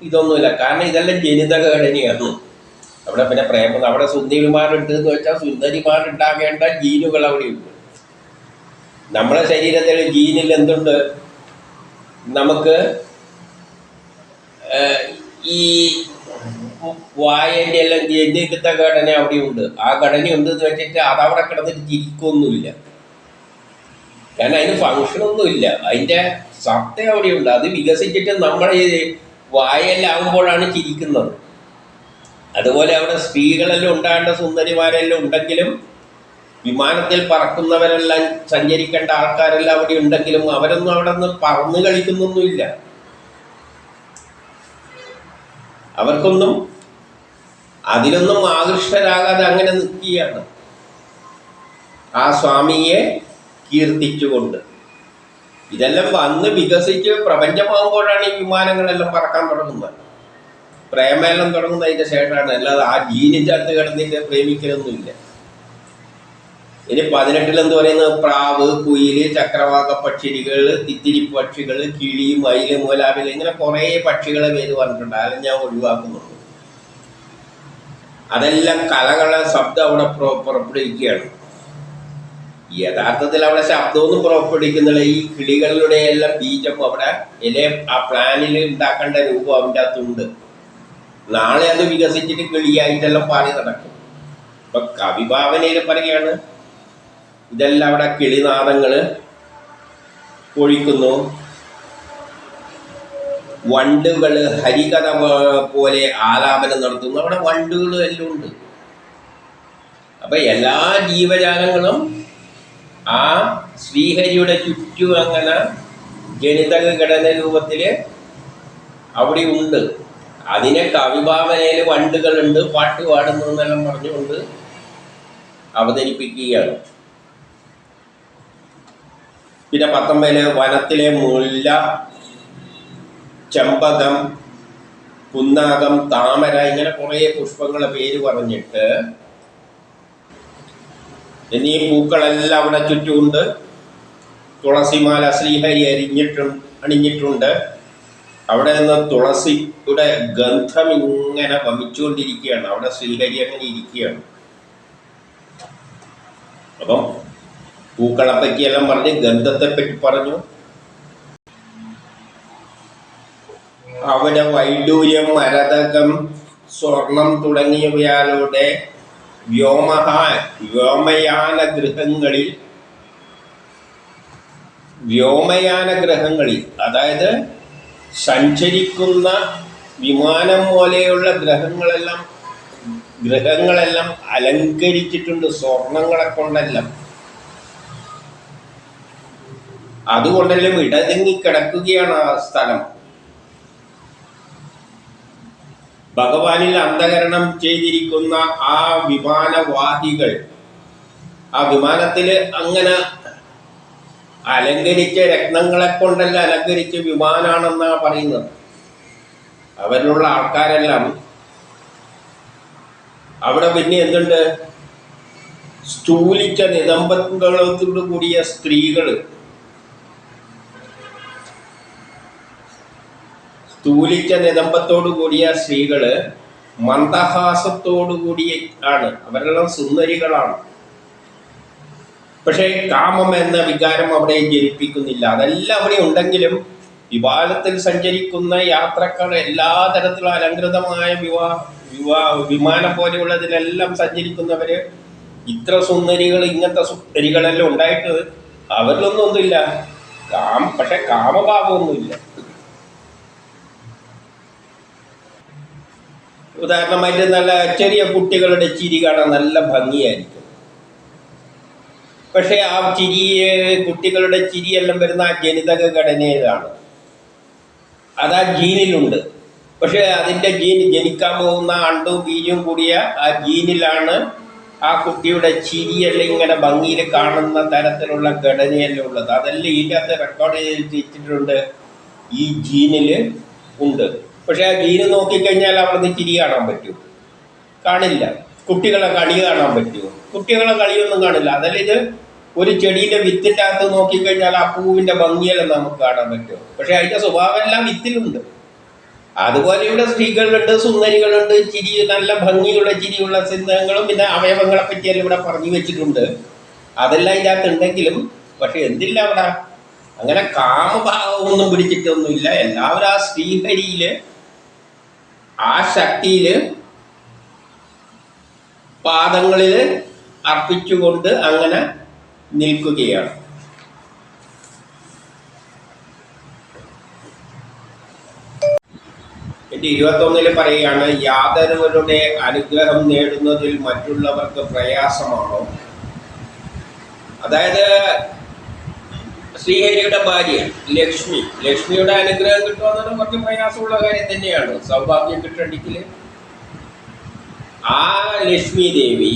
ഇതൊന്നുമില്ല. കാരണം ഇതെല്ലാം ജനിതക ഘടനയാണ്. അവിടെ പിന്നെ പ്രേമം, അവിടെ സുന്ദരിമാരുണ്ട് എന്ന് വെച്ചാൽ സുന്ദരിമാരുണ്ടാകേണ്ട ജീനുകൾ അവിടെയുണ്ട്. നമ്മുടെ ശരീരത്തിൽ ജീനിൽ എന്തുണ്ട്? നമുക്ക് ഈ വായൻ്റെ എല്ലാം ജനിതക ഘടന അവിടെയുണ്ട്. ആ ഘടനയുണ്ട് എന്ന് വെച്ചിട്ട് അതവിടെ കിടന്നിട്ട് ചിരിക്കൊന്നുമില്ല. കാരണം അതിന് ഫങ്ഷനൊന്നുമില്ല. അതിൻ്റെ സത്ത അവിടെയുണ്ട്. അത് വികസിച്ചിട്ട് നമ്മുടെ വായെല്ലാം ആകുമ്പോഴാണ് ചിരിക്കുന്നത്. അതുപോലെ അവിടെ സ്ത്രീകളെല്ലാം ഉണ്ടാകേണ്ട സുന്ദരിമാരെല്ലാം ഉണ്ടെങ്കിലും വിമാനത്തിൽ പറക്കുന്നവരെല്ലാം സഞ്ചരിക്കേണ്ട ആൾക്കാരെല്ലാം അവിടെ ഉണ്ടെങ്കിലും അവരൊന്നും അവിടെ നിന്ന് പറന്ന് കളിക്കുന്നൊന്നുമില്ല. അവർക്കൊന്നും അതിലൊന്നും ആകൃഷ്ടരാകാതെ അങ്ങനെ നിൽക്കുകയാണ് ആ സ്വാമിയെ കീർത്തിച്ചുകൊണ്ട്. ഇതെല്ലാം വന്ന് വികസിച്ച് പ്രപഞ്ചമാകുമ്പോഴാണ് ഈ വിമാനങ്ങളെല്ലാം പറക്കാൻ തുടങ്ങുന്നത്. പ്രേമെല്ലാം തുടങ്ങുന്നത് അതിൻ്റെ ശേഷമാണ്. അല്ലാതെ ആ ജീനിൻ്റെ അകത്ത് കിടന്നിട്ട് പ്രേമിക്കലൊന്നുമില്ല. ഇനി 18 എന്ത് പറയുന്നത്? പ്രാവ്, കുയില്, ചക്രവാക പക്ഷികൾ, തിത്തിരി പക്ഷികൾ, കിളി, മയില്, മൂലാവില്, ഇങ്ങനെ കുറേ പക്ഷികളെ പേര് പറഞ്ഞിട്ടുണ്ട്. അതെല്ലാം ഞാൻ ഒഴിവാക്കുന്നുണ്ട്. അതെല്ലാം കലകളെ ശബ്ദം അവിടെ പുറപ്പെടുവിക്കുകയാണ്. യഥാർത്ഥത്തിൽ അവിടെ ശബ്ദമൊന്നും പുറപ്പെടുവിക്കുന്നില്ല. ഈ കിളികളുടെ എല്ലാം ബീജം അവിടെ ആ പ്ലാനിൽ ഉണ്ടാക്കേണ്ട രൂപം അവൻ്റെ അകത്തുണ്ട്. നാളെ അത് വികസിച്ചിട്ട് കിളിയായിട്ടെല്ലാം പാടി നടക്കും. അപ്പൊ കവിഭാവനയിൽ പറയുകയാണ്, ഇതെല്ലാം അവിടെ കിളിനാദങ്ങള് പൊഴിക്കുന്നു, വണ്ടുകള് ഹരികഥ പോലെ ആലാപനം നടത്തുന്നു. അവിടെ വണ്ടുകളും എല്ലാം ഉണ്ട്. അപ്പൊ എല്ലാ ജീവജാലങ്ങളും ആ ശ്രീഹരിയുടെ ചുറ്റും അങ്ങനെ ജനിതക ഘടന രൂപത്തില് അവിടെ ഉണ്ട്. അതിനെ കവിഭാവനയിൽ വണ്ടുകളുണ്ട്, പാട്ട് പാടുന്നു എന്നെല്ലാം പറഞ്ഞുകൊണ്ട് അവതരിപ്പിക്കുകയാണ്. പിന്നെ 19 വനത്തിലെ മുല്ല, ചെമ്പകം, പുന്നാകം, താമര, ഇങ്ങനെ കുറേ പുഷ്പങ്ങളെ പേര് പറഞ്ഞിട്ട് എന്നീ പൂക്കളെല്ലാം അവിടെ ചുറ്റുമുണ്ട്. തുളസിമാല ശ്രീഹരി അണിഞ്ഞിട്ടുണ്ട്. അവിടെ നിന്ന് തുളസിയുടെ ഗന്ധം ഇങ്ങനെ വമിച്ചുകൊണ്ടിരിക്കുകയാണ്. അവിടെ ശ്രീഹരി അങ്ങനെ ഇരിക്കുകയാണ്. അപ്പം പൂക്കളെ പറ്റിയെല്ലാം പറഞ്ഞ് ഗന്ധത്തെ പറ്റി പറഞ്ഞു. അവിടെ വൈഡൂര്യം, മരതകം, സ്വർണം തുടങ്ങിയവയാളുടെ വ്യോമയാന ഗ്രഹങ്ങളിൽ, അതായത് സഞ്ചരിക്കുന്ന വിമാനം പോലെയുള്ള ഗ്രഹങ്ങളെല്ലാം അലങ്കരിച്ചിട്ടുണ്ട് സ്വർണങ്ങളെ കൊണ്ടെല്ലാം. അതുകൊണ്ടെല്ലാം ഇടതിങ്ങിക്കിടക്കുകയാണ് ആ സ്ഥലം. ഭഗവാനിൽ അന്തകരണം ചെയ്തിരിക്കുന്ന ആ വിമാനവാഹികൾ, ആ വിമാനത്തിൽ അങ്ങനെ അലങ്കരിച്ച രത്നങ്ങളെ കൊണ്ടല്ല അലങ്കരിച്ച വിമാനാണെന്നാണ് പറയുന്നത്. അവരിലുള്ള ആൾക്കാരെല്ലാം അവിടെ പിന്നെ എന്തുണ്ട്, സ്ഥൂലിച്ച നിതംബങ്ങളോട് കൂടിയ സ്ത്രീകള്, സ്ഥൂലിച്ച നിതംബത്തോടു കൂടിയ സ്ത്രീകള് മന്ദഹാസത്തോടു കൂടി ആണ്. അവരെല്ലാം സുന്ദരികളാണ്. പക്ഷേ കാമം എന്ന വികാരം അവിടെ ജനിപ്പിക്കുന്നില്ല. അതെല്ലാം അവിടെ ഉണ്ടെങ്കിലും വിമാനത്തിൽ സഞ്ചരിക്കുന്ന യാത്രക്കാർ എല്ലാ തരത്തിലുള്ള അലങ്കൃതമായ വിമാനം പോലെയുള്ളതിലെല്ലാം സഞ്ചരിക്കുന്നവര് ഇത്ര സുന്ദരികൾ, ഇങ്ങനത്തെ സുന്ദരികളെല്ലാം ഉണ്ടായിട്ട് അവരിലൊന്നുമില്ല. പക്ഷെ കാമഭാവമൊന്നുമില്ല. ഉദാഹരണമായിട്ട് നല്ല ചെറിയ കുട്ടികളുടെ ചിരി കാണാൻ നല്ല ഭംഗിയായിരിക്കും. പക്ഷെ ആ കുട്ടികളുടെ ചിരിയെല്ലാം വരുന്ന ആ ജനിതക ഘടനയിലാണ്, അത് ആ ജീനിലുണ്ട്. പക്ഷെ അതിൻ്റെ ജനിക്കാൻ പോകുന്ന അണ്ടവും ബീജവും കൂടിയ ആ ജീനിലാണ് ആ കുട്ടിയുടെ ചിരിയെല്ലാം ഇങ്ങനെ ഭംഗിയിൽ കാണുന്ന തരത്തിലുള്ള ഘടനയെല്ലാം ഉള്ളത്. അതെല്ലാം ഇതിനകത്ത് റെക്കോർഡ് ചെയ്തിട്ടുണ്ട്, ഈ ജീനിൽ ഉണ്ട്. പക്ഷെ ആ ജീന് നോക്കിക്കഴിഞ്ഞാൽ അവിടുന്ന് ചിരി കാണാൻ പറ്റും? കാണില്ല. കുട്ടികളെ കളി കാണാൻ പറ്റുമോ? കുട്ടികളെ കളിയൊന്നും കാണില്ല. അതല്ല, ഇത് ഒരു ചെടിയുടെ വിത്തിൻ്റെ അകത്ത് നോക്കിക്കഴിഞ്ഞാൽ ആ പൂവിൻ്റെ ഭംഗിയെല്ലാം നമുക്ക് കാണാൻ പറ്റുമോ? പക്ഷെ അതിൻ്റെ സ്വഭാവം എല്ലാം വിത്തിലുണ്ട്. അതുപോലെ ഇവിടെ സ്ത്രീകളുണ്ട്, സുന്ദരികളുണ്ട്, ചിരി, നല്ല ഭംഗിയുള്ള ചിരിയുള്ള ചിന്തകളും പിന്നെ അവയവങ്ങളെ പറ്റിയെല്ലാം ഇവിടെ പറഞ്ഞു വെച്ചിട്ടുണ്ട്. അതെല്ലാം ഇതിനകത്ത് ഉണ്ടെങ്കിലും പക്ഷെ എന്തില്ല അവിടെ അങ്ങനെ കാമഭാവമൊന്നും പിടിച്ചിട്ടൊന്നുമില്ല. എല്ലാവരും ആ ശ്രീഹരിയില്, ആ ശക്തിയില് പാദങ്ങളിൽ അർപ്പിച്ചുകൊണ്ട് അങ്ങനെ നിൽക്കുകയാണ്. എൻ്റെ 21 പറയുകയാണ്, യാതൊരുവരുടെ അനുഗ്രഹം നേടുന്നതിൽ മറ്റുള്ളവർക്ക് പ്രയാസമാണോ? അതായത് ശ്രീഹരിയുടെ ഭാര്യ ലക്ഷ്മിയുടെ അനുഗ്രഹം കിട്ടുമെന്നത് കുറച്ച് പ്രയാസമുള്ള കാര്യം തന്നെയാണ്. സൗഭാഗ്യം കിട്ടണമെങ്കിൽ ആ ലക്ഷ്മി ദേവി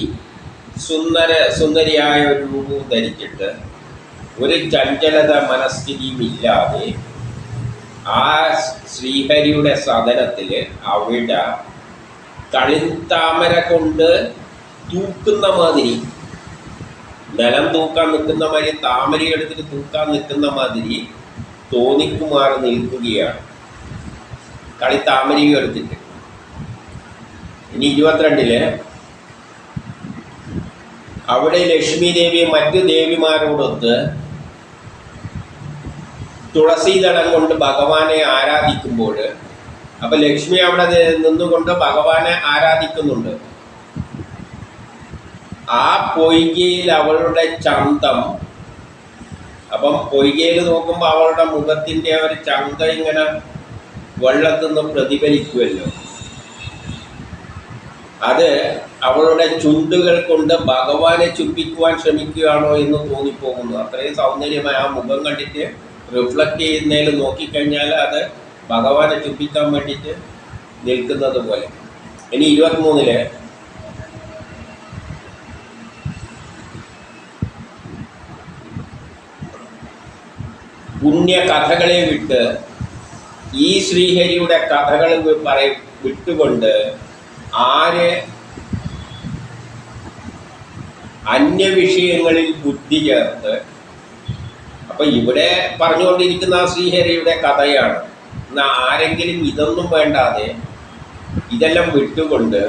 സുന്ദരിയായ ഒരു രൂപവും ധരിച്ചിട്ട് ഒരു ചഞ്ചലത മനസ്ഥിതിയും ഇല്ലാതെ ആ ശ്രീഹരിയുടെ സദനത്തിൽ അവിടെ കളിത്താമര കൊണ്ട് തൂക്കുന്ന മാതിരി, നിലം തൂക്കാൻ നിൽക്കുന്ന മാതിരി, താമര എടുത്തിട്ട് തൂക്കാൻ നിൽക്കുന്ന മാതിരി തോന്നിക്കുമാർ നിൽക്കുകയാണ് കളിത്താമരയും എടുത്തിട്ട്. ഇനി 22 അവിടെ ലക്ഷ്മി ദേവി മറ്റു ദേവിമാരോടൊത്ത് തുളസീദളം കൊണ്ട് ഭഗവാനെ ആരാധിക്കുമ്പോൾ, അപ്പൊ ലക്ഷ്മി അവിടെ നിന്നുകൊണ്ട് ഭഗവാനെ ആരാധിക്കുന്നുണ്ട്. ആ പൊയ്കയിൽ അവളുടെ ചന്തം, അപ്പം പൊയ്കയിൽ നോക്കുമ്പോൾ അവളുടെ മുഖത്തിൻ്റെ ഒരു ചന്ത ഇങ്ങനെ വെള്ളത്തിൽ നിന്ന് പ്രതിഫലിക്കുമല്ലോ. അത് അവളുടെ ചുണ്ടുകൾ കൊണ്ട് ഭഗവാനെ ചുംബിക്കുവാൻ ശ്രമിക്കുകയാണോ എന്ന് തോന്നിപ്പോകുന്നു. അത്രയും സൗന്ദര്യമായ ആ മുഖം കണ്ടിട്ട് റിഫ്ലക്റ്റ് ചെയ്യുന്നതിൽ നോക്കിക്കഴിഞ്ഞാൽ അത് ഭഗവാനെ ചുംബിക്കാൻ വേണ്ടിയിട്ട് നിൽക്കുന്നത് പോലെ. ഇനി 23 പുണ്യകഥകളെ വിട്ട് ഈ ശ്രീഹരിയുടെ കഥകൾ വിട്ടുകൊണ്ട് ആര് അന്യവിഷയങ്ങളിൽ ബുദ്ധി ചേർത്ത്, അപ്പൊ ഇവിടെ പറഞ്ഞുകൊണ്ടിരിക്കുന്ന ആ ശ്രീഹരിയുടെ കഥയാണ്. എന്നാൽ ആരെങ്കിലും ഇതൊന്നും വേണ്ടാതെ ഇതെല്ലാം വിട്ടുകൊണ്ട്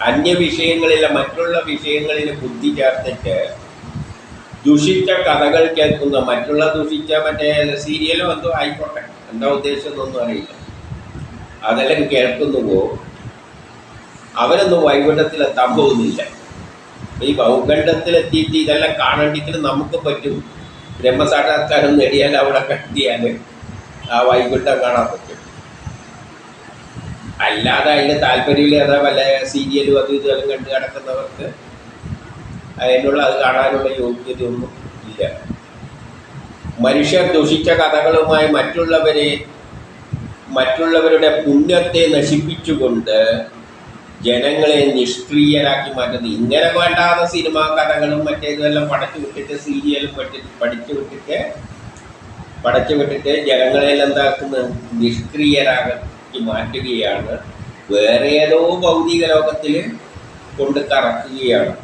അന്യവിഷയങ്ങളിലെ മറ്റുള്ള വിഷയങ്ങളിൽ ബുദ്ധി ചേർത്തിട്ട് ദുഷിച്ച കഥകൾ കേൾക്കുന്ന, മറ്റുള്ള ദുഷിച്ച മറ്റേ സീരിയലോ എന്തോ ആയിക്കോട്ടെ, എന്താ ഉദ്ദേശം എന്നൊന്നും അറിയില്ല, അതെല്ലാം കേൾക്കുന്നുവോ അവരൊന്നും വൈകുണ്ഠത്തിലെത്താൻ പോകുന്നില്ല. ഈ വൈകുണ്ഠത്തിലെത്തിയിട്ട് ഇതെല്ലാം കാണണ്ടെങ്കിൽ നമുക്ക് പറ്റും. ബ്രഹ്മസാക്ഷാത്കാരം നേടിയാൽ അവിടെ കെട്ടിയാൽ ആ വൈകുണ്ഠം കാണാൻ പറ്റും. അല്ലാതെ അതിന് താല്പര്യമില്ലാതെ വല്ല സീരിയലും അതും ഇതെല്ലാം കണ്ട് കിടക്കുന്നവർക്ക് അതിനുള്ള അത് കാണാനുള്ള യോഗ്യതയൊന്നും ഇല്ല. മനുഷ്യർ ദുഷിച്ച കഥകളുമായി മറ്റുള്ളവരുടെ പുണ്യത്തെ നശിപ്പിച്ചുകൊണ്ട് ജനങ്ങളെ നിഷ്ക്രിയരാക്കി മാറ്റുന്നത്. ഇങ്ങനെ വേണ്ടാത്ത സിനിമാ കഥകളും മറ്റേതുമെല്ലാം പടച്ചു വിട്ടിട്ട് സീരിയലും പടച്ചു വിട്ടിട്ട് ജനങ്ങളെല്ലാം എന്താക്കുന്നത്, നിഷ്ക്രിയരാക്കി മാറ്റുകയാണ്. വേറെ ഏതോ ഭൗതിക ലോകത്തിൽ കൊണ്ട് കറക്കുകയാണ്.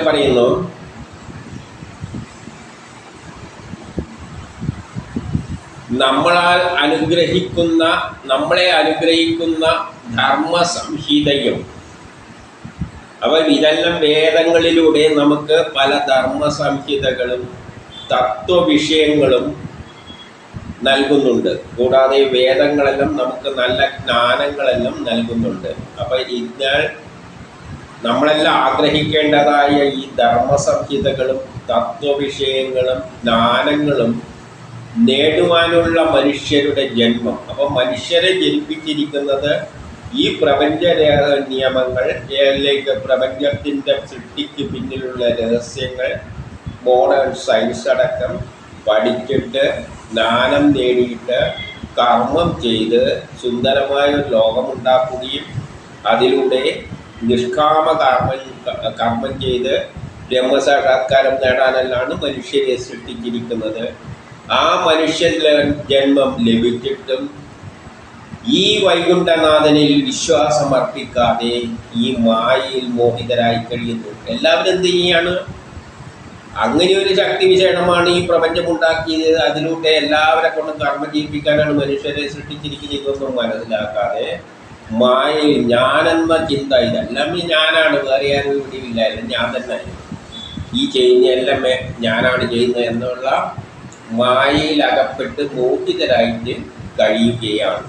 പറയുന്നു, നമ്മളെ അനുഗ്രഹിക്കുന്ന ധർമ്മസംഹിതയും. അപ്പോൾ ഇതെല്ലാം വേദങ്ങളിലൂടെ നമുക്ക് പല ധർമ്മസംഹിതകളും തത്വവിഷയങ്ങളും നൽകുന്നുണ്ട്. കൂടാതെ വേദങ്ങളെല്ലാം നമുക്ക് നല്ല ജ്ഞാനങ്ങളെല്ലാം നൽകുന്നുണ്ട്. അപ്പോൾ ഇതിനാൽ നമ്മളെല്ലാം ആഗ്രഹിക്കേണ്ടതായ ഈ ധർമ്മസംഹിതകളും തത്വവിഷയങ്ങളും ജ്ഞാനങ്ങളും നേടുവാനുള്ള മനുഷ്യരുടെ ജന്മം. അപ്പം മനുഷ്യരെ ജനിപ്പിച്ചിരിക്കുന്നത് ഈ പ്രപഞ്ച നിയമങ്ങൾ, പ്രപഞ്ചത്തിൻ്റെ സൃഷ്ടിക്ക് പിന്നിലുള്ള രഹസ്യങ്ങൾ മോഡേൺ സയൻസ് അടക്കം പഠിച്ചിട്ട് ജ്ഞാനം നേടിയിട്ട് കർമ്മം ചെയ്ത് സുന്ദരമായൊരു ലോകമുണ്ടാക്കുകയും അതിലൂടെ നിഷ്കാമ കർമ്മം ചെയ്ത് ബ്രഹ്മസാക്ഷാത്കാരം നേടാനെല്ലാണ് മനുഷ്യരെ സൃഷ്ടിച്ചിരിക്കുന്നത്. ആ മനുഷ്യ ജന്മം ലഭിച്ചിട്ടും ഈ വൈകുണ്ഠനാഥനിൽ വിശ്വാസം അർപ്പിക്കാതെ ഈ മായയിൽ മോഹിതരായി കഴിയുന്നു. എല്ലാവരും എന്ത് ചെയ്യാണ്? അങ്ങനെ ഒരു ശക്തി വിശേഷമാണ് ഈ പ്രപഞ്ചമുണ്ടാക്കിയത്. അതിലൂടെ എല്ലാവരെ കൊണ്ടും കർമ്മം ചെയ്യിപ്പിക്കാനാണ് മനുഷ്യരെ സൃഷ്ടിച്ചിരിക്കുന്നത്. ഇതൊന്നും മനസ്സിലാക്കാതെ മായയിൽ ഞാനെന്ന ചിന്ത, ഇതെല്ലാം ഞാനാണ്, വേറെ ആരും ഇവിടെ ഇല്ല, ഞാൻ തന്നെ ഈ ചെയ്യുന്ന എല്ലാം ഞാനാണ് ചെയ്യുന്നത് എന്നുള്ള മായയിൽ അകപ്പെട്ട് മോഹിതരായിട്ട് കഴിയുകയാണ്.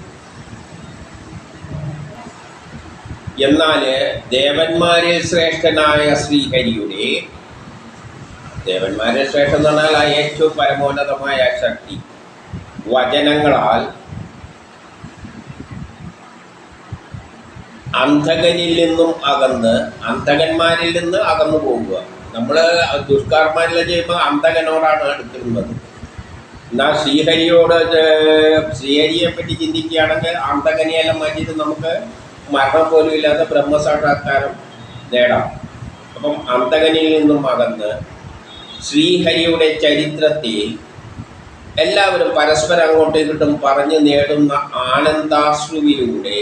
എന്നാൽ ദേവന്മാരിൽ ശ്രേഷ്ഠനായ ശ്രീഹരിയുടെ, ദേവന്മാരിൽ ശ്രേഷ്ഠം എന്ന് പറഞ്ഞാൽ ആ ഏറ്റവും പരമോന്നതമായ ശക്തി, വചനങ്ങളാൽ അന്ധകന്മാരിൽ നിന്ന് അകന്നു പോവുക. നമ്മൾ ദുഷ്കർമ്മമെല്ലാം ചെയ്യുമ്പോൾ അന്ധകനോടാണ് അടുക്കുന്നത്. എന്നാൽ ശ്രീഹരിയെ പറ്റി ചിന്തിക്കുകയാണെങ്കിൽ അന്ധകനെയെല്ലാം മാറ്റിയിട്ട് നമുക്ക് മരണം പോലും ഇല്ലാതെ ബ്രഹ്മസാക്ഷാത്കാരം നേടാം. അപ്പം അന്ധകനിൽ നിന്നും അകന്ന് ശ്രീഹരിയുടെ ചരിത്രത്തിൽ എല്ലാവരും പരസ്പരം അങ്ങോട്ടും ഇങ്ങോട്ടും പറഞ്ഞു നേടുന്ന ആനന്ദാശ്രുവിലൂടെ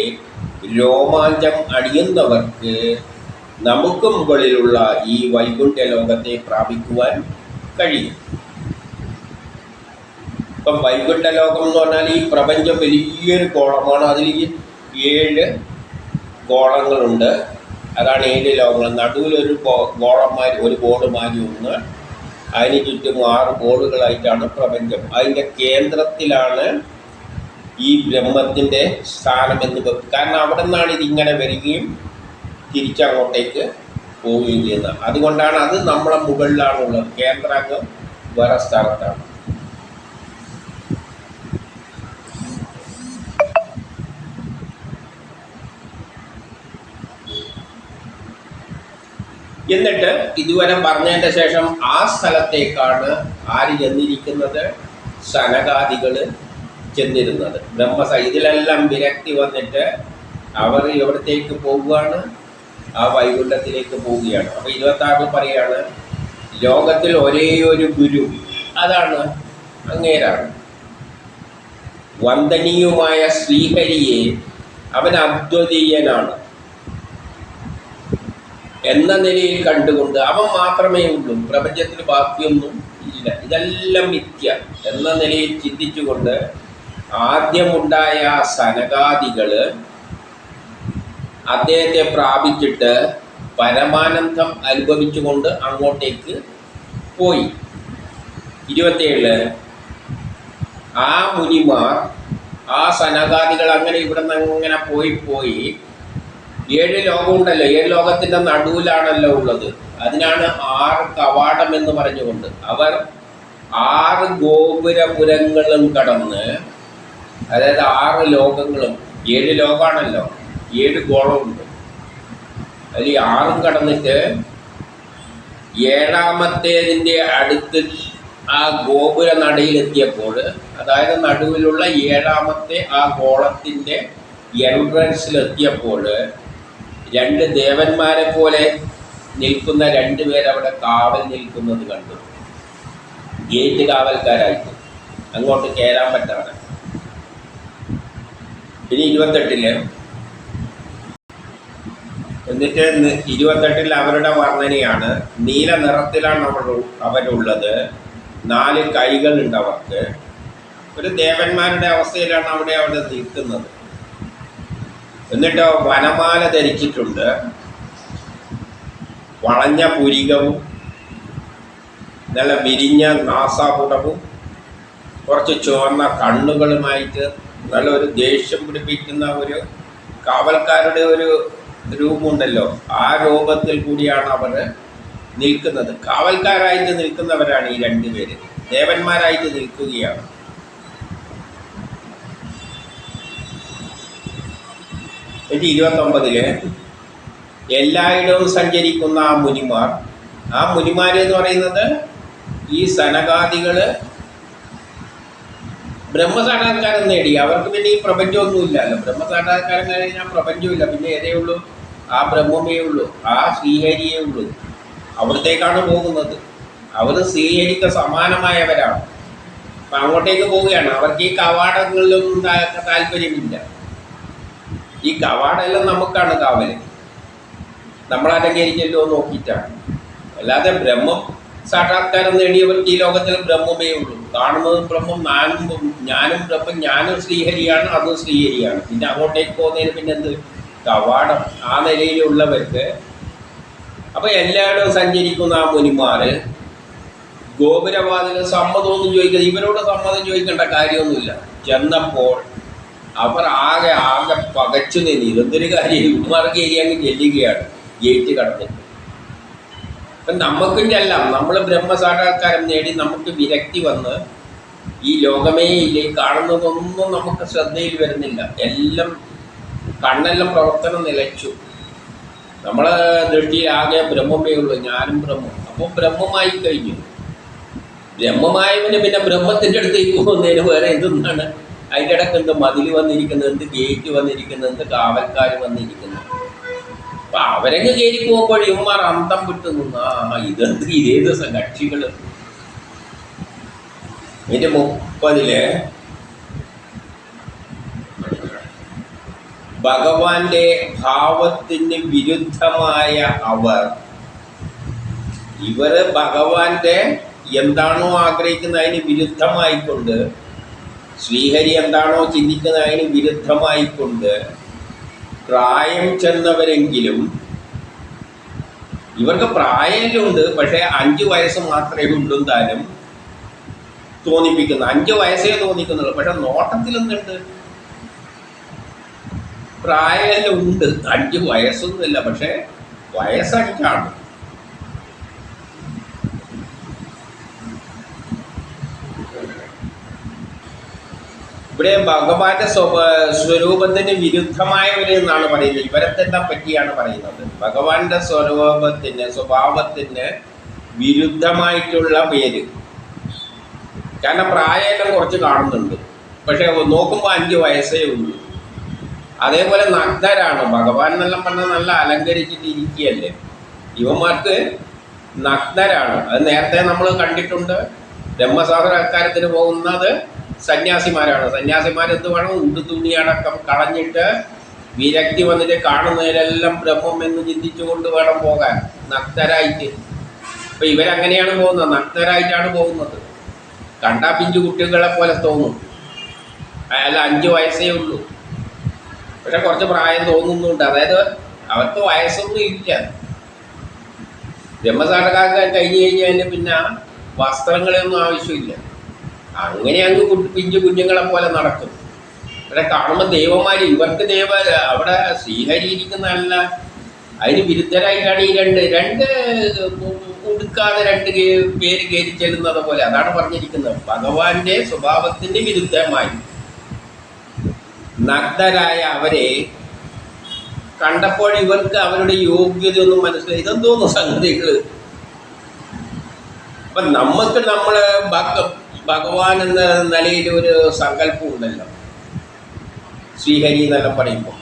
രോമാഞ്ചം അടിയുന്നവർക്ക് നമുക്ക് മുകളിലുള്ള ഈ വൈകുണ്ഠ ലോകത്തെ പ്രാപിക്കുവാൻ കഴിയും. ഇപ്പം വൈകുണ്ഠ ലോകം എന്ന് പറഞ്ഞാൽ ഈ പ്രപഞ്ചം വലിയൊരു ഗോളമാണ്. അതിൽ 7 ഗോളങ്ങളുണ്ട്. അതാണ് 7 ലോകങ്ങൾ. നടുവിലൊരു ഗോളം മാതിരി, ഒരു ബോർഡ് മാതിരി ഒന്ന്, അതിന് ചുറ്റും 6 ഗോളുകളായിട്ടാണ് പ്രപഞ്ചം. അതിൻ്റെ കേന്ദ്രത്തിലാണ് ഈ ബ്രഹ്മത്തിൻ്റെ സ്ഥാനമെന്ന് കാരണം അവിടെ നിന്നാണ് ഇതിങ്ങനെ വരികയും തിരിച്ചങ്ങോട്ടേക്ക് പോവുകയും ചെയ്യുന്നത്. അതുകൊണ്ടാണ് അത് നമ്മളെ മുകളിലാണുള്ളത്. കേന്ദ്രാംഗം വേറെ സ്ഥലത്താണ്. എന്നിട്ട് ഇതുവരെ പറഞ്ഞതിൻ്റെ ശേഷം ആ സ്ഥലത്തേക്കാണ് ആര് ചെന്നിരിക്കുന്നത്? സനകാദികൾ ചെന്നിരുന്നത്. ഇതിലെല്ലാം വിരക്തി വന്നിട്ട് അവർ എവിടത്തേക്ക് പോവുകയാണ്? ആ വൈകുണ്ഠത്തിലേക്ക് പോവുകയാണ്. അപ്പോൾ 26 പറയാണ്, ലോകത്തിൽ ഒരേ ഒരു ഗുരു, അതാണ് അങ്ങേരാണ്. വന്ദനീയമായ ശ്രീഹരിയെ അവൻ അദ്വിതീയനാണ് എന്ന നിലയിൽ കണ്ടുകൊണ്ട് അവൻ മാത്രമേ ഉള്ളൂ, പ്രപഞ്ചത്തിൽ ബാക്കിയൊന്നും ഇല്ല, ഇതെല്ലാം മിഥ്യ എന്ന നിലയിൽ ചിന്തിച്ചുകൊണ്ട് ആദ്യമുണ്ടായ സനകാദികൾ അദ്ദേഹത്തെ പ്രാപിച്ചിട്ട് പരമാനന്ദം അനുഭവിച്ചുകൊണ്ട് അങ്ങോട്ടേക്ക് പോയി. 27 ആ മുനിമാർ, ആ സനകാദികൾ അങ്ങനെ ഇവിടെ നിന്ന് അങ്ങനെ പോയി 7 ലോകമുണ്ടല്ലോ, 7 ലോകത്തിൻ്റെ നടുവിലാണല്ലോ ഉള്ളത്. അതിനാണ് 6 കവാടം എന്ന് പറഞ്ഞുകൊണ്ട് അവർ 6 ഗോപുരപുരങ്ങളും കടന്ന്, അതായത് 6 ലോകങ്ങളും, 7 ലോകമാണല്ലോ, 7 ഗോളമുണ്ട്, അതിൽ 6 കടന്നിട്ട് 7ാമത്തേതിൻ്റെ അടുത്ത് ആ ഗോപുര നടയിലെത്തിയപ്പോൾ, അതായത് നടുവിലുള്ള 7ാമത്തെ ആ ഗോളത്തിൻ്റെ എൻട്രൻസിലെത്തിയപ്പോൾ 2 ദേവന്മാരെ പോലെ നിൽക്കുന്ന 2 പേരവിടെ കാവൽ നിൽക്കുന്നത് കണ്ടു. ഗേറ്റ് കാവൽക്കാരായിട്ട് അങ്ങോട്ട് കയറാൻ പറ്റാതെ. ഇനി 28 എന്നിട്ട് 28 അവരുടെ വർണ്ണനയാണ്. നീല നിറത്തിലാണ് അവരുള്ളത്, 4 കൈകളുണ്ട് അവർക്ക്. ഒരു ദേവന്മാരുടെ അവസ്ഥയിലാണ് അവിടെ നിൽക്കുന്നത്. എന്നിട്ട് വനമാല ധരിച്ചിട്ടുണ്ട്, വളഞ്ഞ പുരികവും നല്ല വിരിഞ്ഞ നാസാപുടവും കുറച്ച് ചുവന്ന കണ്ണുകളുമായിട്ട് നല്ലൊരു ദേഷ്യം പിടിപ്പിക്കുന്ന ഒരു കാവൽക്കാരുടെ ഒരു രൂപമുണ്ടല്ലോ, ആ രൂപത്തിൽ കൂടിയാണ് അവർ നിൽക്കുന്നത്. കാവൽക്കാരായിട്ട് നിൽക്കുന്നവരാണ് ഈ 2 പേര്, ദേവന്മാരായിട്ട് നിൽക്കുകയാണ്. എന്നിട്ട് 29 എല്ലായിടവും സഞ്ചരിക്കുന്ന ആ മുനിമാരെന്ന് പറയുന്നത് ഈ സനകാദികൾ ബ്രഹ്മസാക്ഷാത്കാരം നേടി. അവർക്ക് പിന്നെ ഈ പ്രപഞ്ചമൊന്നുമില്ലല്ലോ. ബ്രഹ്മസാക്ഷാത്കാരം കഴിഞ്ഞാൽ പ്രപഞ്ചമില്ല, പിന്നെ ഏതേ ഉള്ളൂ? ആ ബ്രഹ്മമേ ഉള്ളൂ, ആ ശ്രീഹരിയേ ഉള്ളൂ. അവിടത്തേക്കാണ് പോകുന്നത്. അവർ ശ്രീഹരിക്ക് സമാനമായവരാണ്. അപ്പം അങ്ങോട്ടേക്ക് പോവുകയാണ്. അവർക്ക് ഈ കവാടങ്ങളിലൊന്നും താല്പര്യമില്ല. ഈ കവാടെല്ലാം നമുക്കാണ് കാവല്, നമ്മളലങ്കരിച്ചല്ലോ നോക്കിയിട്ടാണ്. അല്ലാതെ ബ്രഹ്മം സാക്ഷാത്കാരം നേടിയവർക്ക് ഈ ലോകത്തിൽ ബ്രഹ്മമേ ഉള്ളൂ. കാണുന്നതും ബ്രഹ്മം, ഞാനും ബ്രഹ്മം, ഞാനും ശ്രീഹരിയാണ്, അതും ശ്രീഹരിയാണ്. പിന്നെ അങ്ങോട്ടേക്ക് പോകുന്നതിന് പിന്നെ എന്ത് കവാടം? ആ നിലയിലുള്ളവർക്ക്. അപ്പോൾ എല്ലായിടവും സഞ്ചരിക്കുന്ന ആ മുനിമാർ ഗോപുരവാതിൽ സമ്മതമൊന്നും ചോദിക്കുന്നത്, ഇവരോട് സമ്മതം ചോദിക്കേണ്ട കാര്യമൊന്നുമില്ല. ചെന്നപ്പോൾ അവർ ആകെ പകച്ചു നിന്ന്, ഇതൊരു കാര്യം, ഇവന്മാർ കയറി അങ്ങ് ചെല്ലുകയാണ് ഗേറ്റ് കടന്നിട്ട്. അപ്പം നമുക്കും ചെല്ലാം. നമ്മൾ ബ്രഹ്മസാക്ഷാത്കാരം നേടി നമുക്ക് വിരക്തി വന്ന് ഈ ലോകമേ ഇല്ല, ഈ കാണുന്നതൊന്നും നമുക്ക് ശ്രദ്ധയിൽ വരുന്നില്ല, എല്ലാം കണ്ണെല്ലാം പ്രവർത്തനം നിലച്ചു. നമ്മളെ ദൃഷ്ടിയിൽ ആകെ ബ്രഹ്മമേ ഉള്ളൂ, ഞാനും ബ്രഹ്മം. അപ്പോൾ ബ്രഹ്മമായി കഴിഞ്ഞു. ബ്രഹ്മമായവന് പിന്നെ ബ്രഹ്മത്തിൻ്റെ അടുത്തേക്ക് പോകുന്നതിന് വേറെ എന്തെന്നാണ്? അതിൻ്റെ ഇടയ്ക്ക് എന്ത് മതിൽ വന്നിരിക്കുന്നത്, എന്ത് ഗേറ്റ് വന്നിരിക്കുന്നത്, എന്ത് കാവൽക്കാർ വന്നിരിക്കുന്നത്. അപ്പം അവരങ്ങ് കയറി പോകുമ്പോൾ ഇവന്മാർ അന്തം വിട്ടു നിന്ന്, ഇതെന്ത് ഇതേ ദിവസം കക്ഷികൾ. ഇതിൻ്റെ 30 ഭഗവാന്റെ ഭാവത്തിന് വിരുദ്ധമായ ഇവര് ഭഗവാന്റെ എന്താണോ ആഗ്രഹിക്കുന്നത് അതിന് വിരുദ്ധമായിക്കൊണ്ട്, ശ്രീഹരി എന്താണോ ചിന്തിക്കുന്നത് അതിന് വിരുദ്ധമായിക്കൊണ്ട് പ്രായം ചെന്നവരെങ്കിലും ഇവർക്ക് പ്രായമുണ്ട്, പക്ഷേ 5 വയസ്സ് മാത്രമേ ഉള്ളൂ താനും തോന്നിപ്പിക്കുന്നു. 5 വയസ്സേ തോന്നിക്കുന്നുള്ളൂ, പക്ഷെ നോട്ടത്തിൽ എന്തുണ്ട്, പ്രായമെല്ലാം ഉണ്ട്. 5 വയസ്സൊന്നുമില്ല, പക്ഷേ വയസ്സഞ്ചാണ്. ഇവിടെ ഭഗവാന്റെ സ്വരൂപത്തിന് വിരുദ്ധമായവര് എന്നാണ് പറയുന്നത്. ഇവരത്തെല്ലാം പറ്റിയാണ് പറയുന്നത്. ഭഗവാന്റെ സ്വഭാവത്തിന് വിരുദ്ധമായിട്ടുള്ള പേര്. കാരണം പ്രായമെല്ലാം കുറച്ച് കാണുന്നുണ്ട്, പക്ഷെ നോക്കുമ്പോൾ 5 വയസ്സേ ഉള്ളൂ. അതേപോലെ നഗ്നരാണ്. ഭഗവാൻ എന്നെല്ലാം പറഞ്ഞാൽ നല്ല അലങ്കരിച്ചിട്ട് ഇരിക്കുകയല്ലേ. ഇവന്മാർക്ക് നഗ്നരാണ്. അത് നേരത്തെ നമ്മൾ കണ്ടിട്ടുണ്ട്. ബ്രഹ്മസാഗരക്കാര്യത്തിന് പോകുന്നത് സന്യാസിമാരാണ്. സന്യാസിമാരെന്ത് വേണം, ഉടുതുണിയടക്കം കളഞ്ഞിട്ട് വിരക്തി വന്നിട്ട് കാണുന്നതിലെല്ലാം ബ്രഹ്മം എന്ന് ചിന്തിച്ചുകൊണ്ട് വേണം പോകാൻ, നഗ്നരായിട്ട്. അപ്പം ഇവരങ്ങനെയാണ് പോകുന്നത്, നഗ്നരായിട്ടാണ് പോകുന്നത്. കണ്ടാ പിഞ്ചു കുട്ടികളെ പോലെ തോന്നും. അയാൾ 5 വയസ്സേ ഉള്ളൂ, പക്ഷെ കുറച്ച് പ്രായം തോന്നുന്നുണ്ട്. അതായത് അവർക്ക് വയസ്സൊന്നും ഇല്ല. ബ്രഹ്മസാരക്കാർക്ക് കഴിഞ്ഞ് കഴിഞ്ഞാൽ പിന്നെ വസ്ത്രങ്ങളൊന്നും ആവശ്യമില്ല. അങ്ങനെ അങ്ങ് പിഞ്ചു കുഞ്ഞുങ്ങളെ പോലെ നടക്കും. ഇവിടെ കാണുമ്പോൾ ദേവന്മാർ, ഇവർക്ക് അവിടെ ശ്രീഹരി ഇരിക്കുന്നതല്ല, അതിന് വിരുദ്ധരായിട്ടാണ് ഈ രണ്ട് ഉടുക്കാതെ 2 പേര് കയറി ചെല്ലുന്നത് പോലെ. അതാണ് പറഞ്ഞിരിക്കുന്നത്. ഭഗവാന്റെ സ്വഭാവത്തിന് വിരുദ്ധമായി നഗ്നരായ അവരെ കണ്ടപ്പോൾ ഇവർക്ക് അവരുടെ യോഗ്യതയൊന്നും മനസ്സിലായി. ഇതെന്തോന്നു സംഗതികൾ. അപ്പം നമുക്ക് ഭഗവാൻ എന്ന നിലയിൽ ഒരു സങ്കല്പം ഉണ്ടല്ലോ, ശ്രീഹരി എന്നെല്ലാം പറയുമ്പോൾ.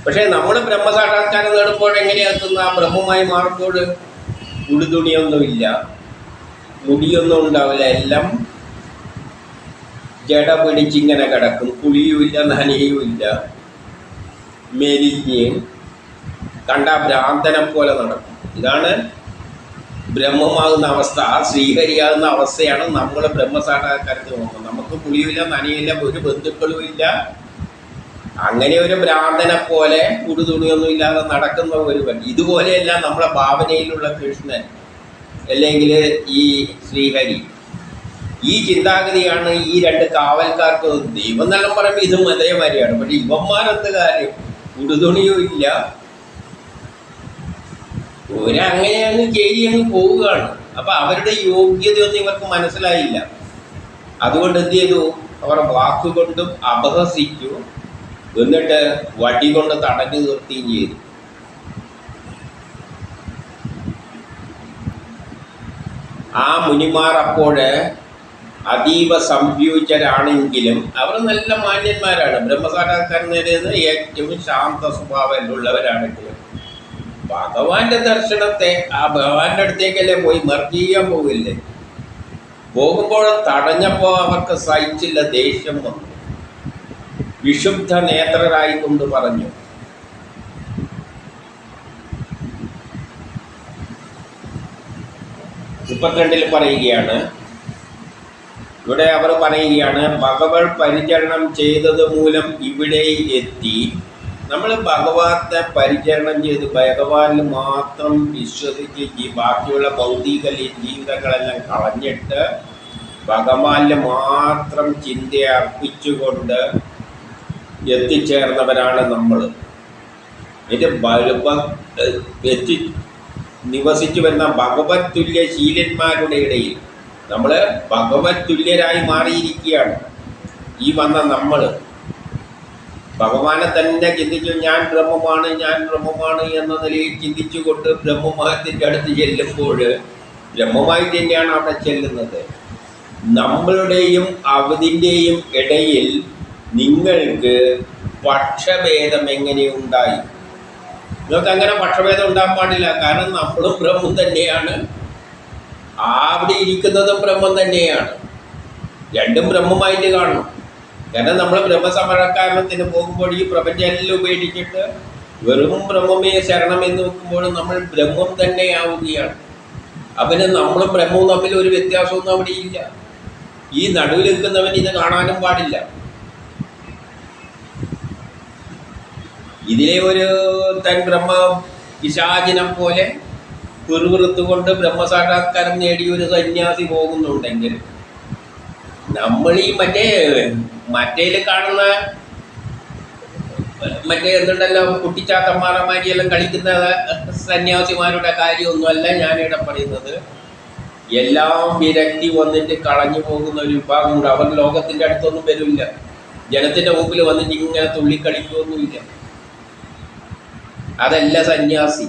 പക്ഷേ നമ്മൾ ബ്രഹ്മസാക്ഷാത്കാരം നേടുമ്പോൾ എങ്ങനെയാക്കുന്ന, ബ്രഹ്മമായി മാറുമ്പോൾ ഉടുതുണിയൊന്നുമില്ല, മുടിയൊന്നും ഉണ്ടാവില്ല, എല്ലാം ജട പിടിച്ചിങ്ങനെ കിടക്കും. കുളിയുമില്ല, നനയുമില്ല, മെലിഞ്ഞ് കണ്ട ഭ്രാന്തനെ പോലെ നടക്കും. ഇതാണ് ബ്രഹ്മമാകുന്ന അവസ്ഥ. ആ ശ്രീഹരിയാകുന്ന അവസ്ഥയാണ് നമ്മൾ ബ്രഹ്മസാക്ഷാത്കാരത്തിൽ നോക്കുന്നത്. നമുക്ക് കുളിയില്ല, നനയില്ല, ഒരു ബന്ധുക്കളും ഇല്ല. അങ്ങനെ ഒരു ഭ്രാന്തനെ പോലെ ഉടുതുണിയൊന്നും ഇല്ലാതെ നടക്കുന്ന ഒരുവൻ. ഇതുപോലെയല്ല നമ്മളെ ഭാവനയിലുള്ള കൃഷ്ണൻ അല്ലെങ്കിൽ ഈ ശ്രീഹരി. ഈ ചിന്താഗതിയാണ് ഈ 2 കാവൽക്കാർക്ക്. ദൈവം എന്നെല്ലാം പറയുമ്പോൾ ഇതും അതേമാതിരിയാണ്. പക്ഷെ ഇവന്മാരെന്ത് കാര്യം, ഉടുതുണിയും ഇല്ല, ഒരങ്ങനെ അങ്ങ് കയറി അങ്ങ് പോവുകയാണ്. അപ്പം അവരുടെ യോഗ്യതയൊന്നും ഇവർക്ക് മനസ്സിലായില്ല. അതുകൊണ്ട് എന്ത് ചെയ്തു, അവർ വാക്കുകൊണ്ടും അപഹസിച്ചു, എന്നിട്ട് വടി കൊണ്ട് തടഞ്ഞു നിർത്തുകയും ചെയ്തു. ആ മുനിമാർ അപ്പോൾ അതീവ സംയോജരാണെങ്കിലും അവർ നല്ല മാന്യന്മാരാണ്. ബ്രഹ്മസാക്ഷാത്കാരം നേടുന്നത് ഏറ്റവും ശാന്ത സ്വഭാവമുള്ളവരാണെങ്കിലും ഭഗവാന്റെ ദർശനത്തെ, ആ ഭഗവാന്റെ അടുത്തേക്കല്ലേ പോയി മെർജ് ചെയ്യാൻ പോകില്ലേ, പോകുമ്പോൾ തടഞ്ഞപ്പോൾ അവർക്ക് സഹിച്ചില്ല, ദേഷ്യം വന്നു. വിശുദ്ധ നേത്രരായിക്കൊണ്ട് പറഞ്ഞു, മുപ്പത്തിരണ്ടിൽ പറയുകയാണ്. ഇവിടെ അവർ പറയുകയാണ്, ഭഗവത് പരിചരണം ചെയ്തത് മൂലം ഇവിടെ എത്തി. നമ്മൾ ഭഗവാനെ പരിചരണം ചെയ്ത് ഭഗവാനിൽ മാത്രം വിശ്വസിച്ച് ബാക്കിയുള്ള ഭൗതിക ജീവിതങ്ങളെല്ലാം കളഞ്ഞിട്ട് ഭഗവാനിൽ മാത്രം ചിന്ത അർപ്പിച്ചുകൊണ്ട് എത്തിച്ചേർന്നവരാണ് നമ്മൾ. ഇത് നിവസിച്ചു വരുന്ന ഭഗവത് തുല്യ ശീലന്മാരുടെ ഇടയിൽ നമ്മൾ ഭഗവത് തുല്യരായി മാറിയിരിക്കുകയാണ്. ഈ വന്ന നമ്മൾ ഭഗവാനെ തന്നെ ചിന്തിച്ചു, ഞാൻ ബ്രഹ്മമാണ്, ഞാൻ ബ്രഹ്മമാണ് എന്ന നിലയിൽ ചിന്തിച്ചുകൊണ്ട് ബ്രഹ്മമായത്തിൻ്റെ അടുത്ത് ചെല്ലുമ്പോൾ ബ്രഹ്മമായി തന്നെയാണ് അവിടെ ചെല്ലുന്നത്. നമ്മളുടെയും അവതിൻ്റെയും ഇടയിൽ നിങ്ങൾക്ക് പക്ഷഭേദം എങ്ങനെയുണ്ടായി? നിങ്ങൾക്ക് അങ്ങനെ പക്ഷഭേദം ഉണ്ടാകാൻ പാടില്ല. കാരണം നമ്മളും ബ്രഹ്മം തന്നെയാണ്, അവിടെ ഇരിക്കുന്നതും ബ്രഹ്മം തന്നെയാണ്. രണ്ടും ബ്രഹ്മമായിട്ട് കാണണം. കാരണം നമ്മൾ ബ്രഹ്മസമരക്കാരണത്തിന് പോകുമ്പോൾ ഈ പ്രപഞ്ചമെല്ലാം ഉപേക്ഷിച്ചിട്ട് വെറും ബ്രഹ്മമേ ശരണം എന്ന് വെക്കുമ്പോൾ നമ്മൾ ബ്രഹ്മം തന്നെയാവുകയാണ്. അവന് നമ്മളും ബ്രഹ്മവും തമ്മിൽ ഒരു വ്യത്യാസമൊന്നും അവിടെ ഇല്ല. ഈ നടുവിൽ നിൽക്കുന്നവൻ ഇത് കാണാനും പാടില്ല. ഇതിലെ ഒരു തൻ പിശാചിനെ പോലെ പിറുപിറുത്തുകൊണ്ട് ബ്രഹ്മസാക്ഷാത്കാരം നേടിയ ഒരു സന്യാസി പോകുന്നുണ്ടെങ്കിൽ, നമ്മൾ ഈ മറ്റേൽ കാണുന്ന എന്തുണ്ടല്ലോ കുട്ടിച്ചാത്തന്മാരമാരിയെല്ലാം കളിക്കുന്ന സന്യാസിമാരുടെ കാര്യമൊന്നുമല്ല ഞാനിവിടെ പറയുന്നത്. എല്ലാം വിരക്തി വന്നിട്ട് കളഞ്ഞു പോകുന്ന ഒരു വിഭാഗമുണ്ട്. അവർ ലോകത്തിൻ്റെ അടുത്തൊന്നും വരില്ല, ജനത്തിൻ്റെ മുമ്പിൽ വന്നിട്ട് ഇങ്ങനെ തുള്ളിക്കളിക്കൊന്നുമില്ല. അതല്ല സന്യാസി.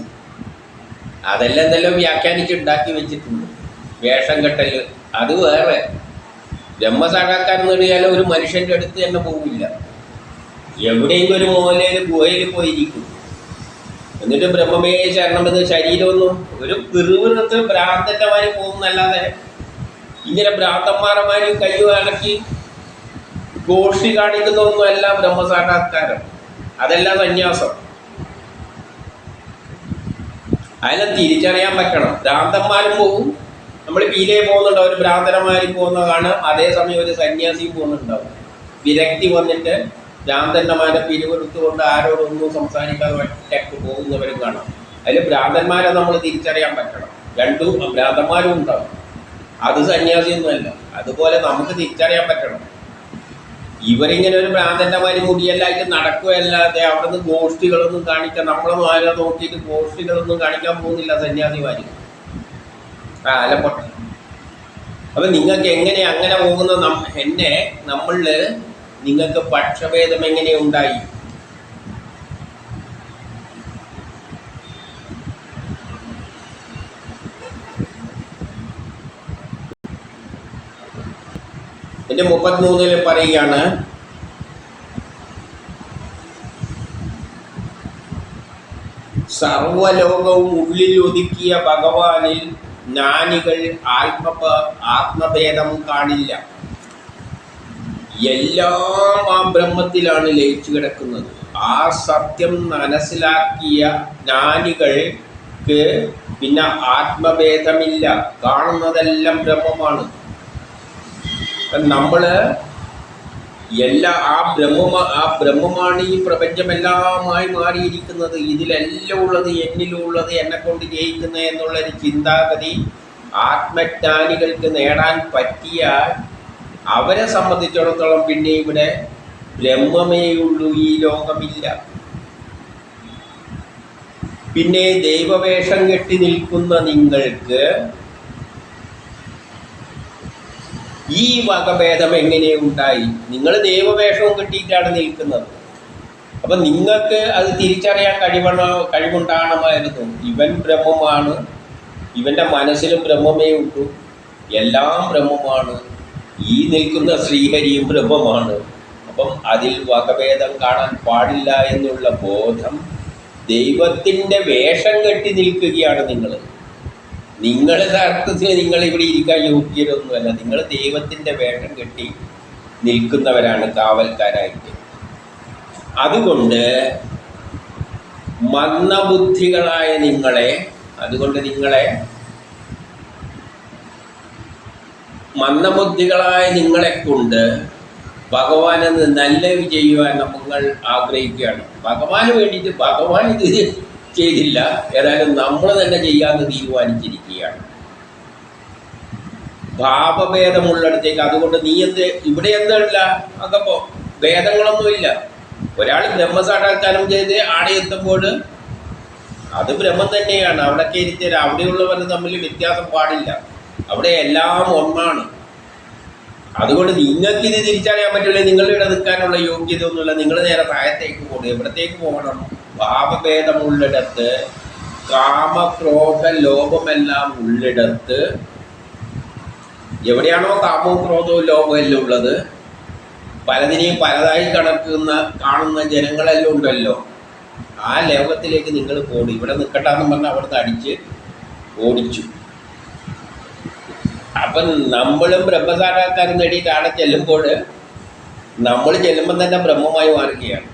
അതെല്ലാം എന്തെല്ലാം വ്യാഖ്യാനിച്ചുണ്ടാക്കി വെച്ചിട്ടുണ്ട്. വേഷം കെട്ടൽ അത് വേറെ. ബ്രഹ്മസാക്ഷാത്കാരം നേടിയാൽ ഒരു മനുഷ്യൻ്റെ അടുത്ത് തന്നെ പോകില്ല. എവിടെയെങ്കിലും ഒരു മൂലയിൽ ഗുഹയിൽ പോയിരിക്കും. എന്നിട്ട് ബ്രഹ്മമേ ശരണമെന്ന് ശരീരമൊന്നും ഒരു പിറുപിറുത്ത് ഭ്രാന്തന്മാര് പോകുന്നല്ലാതെ ഇങ്ങനെ ഭ്രാന്തന്മാരന്മാരും കയ്യും അടക്കി ഗോഷ്ഠി കാണിക്കുന്നതൊന്നുമല്ല ബ്രഹ്മസാക്ഷാത്കാരം. അതല്ല സന്യാസം. അതിനെ തിരിച്ചറിയാൻ പറ്റണം. ഭ്രാന്തന്മാരും പോകും. നമ്മൾ പീലയെ പോകുന്നുണ്ടാവും, ഒരു ഭ്രാന്തന്മാരും പോകുന്നതാണ്. അതേസമയം ഒരു സന്യാസിയും പോകുന്നുണ്ടാവും. വിരക്തി വന്നിട്ട് ഭ്രാന്തന്മാരെ പിരിവെടുത്തുകൊണ്ട് ആരോടൊന്നും സംസാരിക്കാതെ ഒറ്റക്ക് പോകുന്നവരും കാണാം. അതിൽ ഭ്രാന്തന്മാരെ നമ്മൾ തിരിച്ചറിയാൻ പറ്റണം. രണ്ടും ഭ്രാന്തന്മാരും ഉണ്ടാവും. അത് സന്യാസിയൊന്നുമല്ല. അതുപോലെ നമുക്ക് തിരിച്ചറിയാൻ പറ്റണം. ഇവരിങ്ങനെ ഒരു ഭ്രാന്തൻ്റെ മാതിരി മുടിയെല്ലായിട്ട് നടക്കുകയല്ലാതെ അവിടെ നിന്ന് ഗോഷ്ഠികളൊന്നും കാണിക്കാൻ, നമ്മളൊന്നും ആരോ നോക്കിയിട്ട് ഗോഷ്ഠികളൊന്നും കാണിക്കാൻ പോകുന്നില്ല സന്യാസിമാർ. അലപ്പൊട്ടെ. അപ്പം നിങ്ങൾക്ക് എങ്ങനെ അങ്ങനെ പോകുന്ന നമ്മളിൽ നിങ്ങൾക്ക് പക്ഷഭേദം എങ്ങനെ ഉണ്ടായി? എൻ്റെ 33 പറയുകയാണ്, സർവലോകവും ഉള്ളിൽ ഒതുക്കിയ ഭഗവാനിൽ ജ്ഞാനികൾ ആത്മഭേദം കാണില്ല. എല്ലാം ആ ബ്രഹ്മത്തിലാണ് ലയിച്ചു കിടക്കുന്നത്. ആ സത്യം മനസ്സിലാക്കിയ ജ്ഞാനികൾക്ക് പിന്നെ ആത്മഭേദമില്ല. കാണുന്നതെല്ലാം ബ്രഹ്മമാണ്. നമ്മള് ആ ബ്രഹ്മമാണ് ഈ പ്രപഞ്ചമെല്ലാമായി മാറിയിരിക്കുന്നത്. ഇതിലെല്ലാം ഉള്ളത്, എന്നിലുള്ളത്, എന്നെ കൊണ്ട് ജയിക്കുന്നത് എന്നുള്ളൊരു ചിന്താഗതി ആത്മജ്ഞാനികൾക്ക് നേടാൻ പറ്റിയാൽ അവരെ സംബന്ധിച്ചിടത്തോളം പിന്നെ ഇവിടെ ബ്രഹ്മമേയുള്ളൂ, ഈ ലോകമില്ല. പിന്നെ ദൈവവേഷം കെട്ടി നിൽക്കുന്ന നിങ്ങൾക്ക് ഈ വകഭേദം എങ്ങനെ ഉണ്ടായി? നിങ്ങൾ ദൈവവേഷവും കെട്ടിയിട്ടാണ് നിൽക്കുന്നത്. അപ്പം നിങ്ങൾക്ക് അത് തിരിച്ചറിയാൻ കഴിവുണ്ടാകണമായിരുന്നു. ഇവൻ ബ്രഹ്മമാണ്, ഇവൻ്റെ മനസ്സിലും ബ്രഹ്മമേ ഉള്ളൂ, എല്ലാം ബ്രഹ്മമാണ്, ഈ നിൽക്കുന്ന ശ്രീഹരിയും ബ്രഹ്മമാണ്. അപ്പം അതിൽ വകഭേദം കാണാൻ പാടില്ല എന്നുള്ള ബോധം, ദൈവത്തിൻ്റെ വേഷം കെട്ടി നിൽക്കുകയാണ് നിങ്ങൾ. നിങ്ങളുടെ അർത്ഥത്തിൽ നിങ്ങൾ ഇവിടെ ഇരിക്കാൻ യോഗ്യരൊന്നുമല്ല. നിങ്ങൾ ദൈവത്തിൻ്റെ വേഷം കെട്ടി നിൽക്കുന്നവരാണ്, കാവൽക്കാരായിട്ട്. അതുകൊണ്ട് മന്ദബുദ്ധികളായ നിങ്ങളെ കൊണ്ട് ഭഗവാനെന്ന് നല്ലത് ചെയ്യുവാൻ നമ്മൾ ആഗ്രഹിക്കുകയാണ്. ഭഗവാന് വേണ്ടിയിട്ട് ഭഗവാൻ ഇത് ചെയ്തില്ല, ഏതായാലും നമ്മൾ തന്നെ ചെയ്യാമെന്ന് തീരുമാനിച്ചിരിക്കുകയാണ്. ഭാവഭേദമുള്ളിടത്തേക്ക്. അതുകൊണ്ട് നീ ഇവിടെ എന്തല്ല, അതപ്പോ ഭേദങ്ങളൊന്നുമില്ല. ഒരാൾ ബ്രഹ്മസാക്ഷാത്കാരം ചെയ്ത് ആടെ എത്തുമ്പോൾ അത് ബ്രഹ്മം തന്നെയാണ്. അവിടെയൊക്കെ ഇരുത്തിയാൽ അവിടെയുള്ളവർ തമ്മിൽ വ്യത്യാസം പാടില്ല. അവിടെ എല്ലാം ഒന്നാണ്. അതുകൊണ്ട് നിങ്ങൾക്കിത് തിരിച്ചറിയാൻ പറ്റില്ല. നിങ്ങളിവിടെ നിൽക്കാനുള്ള യോഗ്യത ഒന്നുമില്ല. നിങ്ങൾ നേരെ താഴത്തേക്ക് പോകണം. എവിടത്തേക്ക് പോകണം? ഭാവഭേദമുള്ളിടത്ത്, കാമക്രോധ ലോഭമെല്ലാം ഉള്ളിടത്ത്, എവിടെയാണോ കാമവും ക്രോധവും ലോഭവും എല്ലാം ഉള്ളത്, പലതിനെയും പലതായി കാണുന്ന ജനങ്ങളെല്ലാം ഉണ്ടല്ലോ, ആ ലോകത്തിലേക്ക് നിങ്ങൾ പോകണം. ഇവിടെ നിൽക്കട്ടെന്ന് പറഞ്ഞാൽ അവിടുന്ന് അടിച്ച് ഓടിച്ചു. അപ്പം നമ്മളും ബ്രഹ്മസാക്ഷാത്കാരം നേടിയിട്ട് അവിടെ ചെല്ലുമ്പോൾ നമ്മൾ ചെല്ലുമ്പം തന്നെ ബ്രഹ്മമായി മാറുകയാണ്.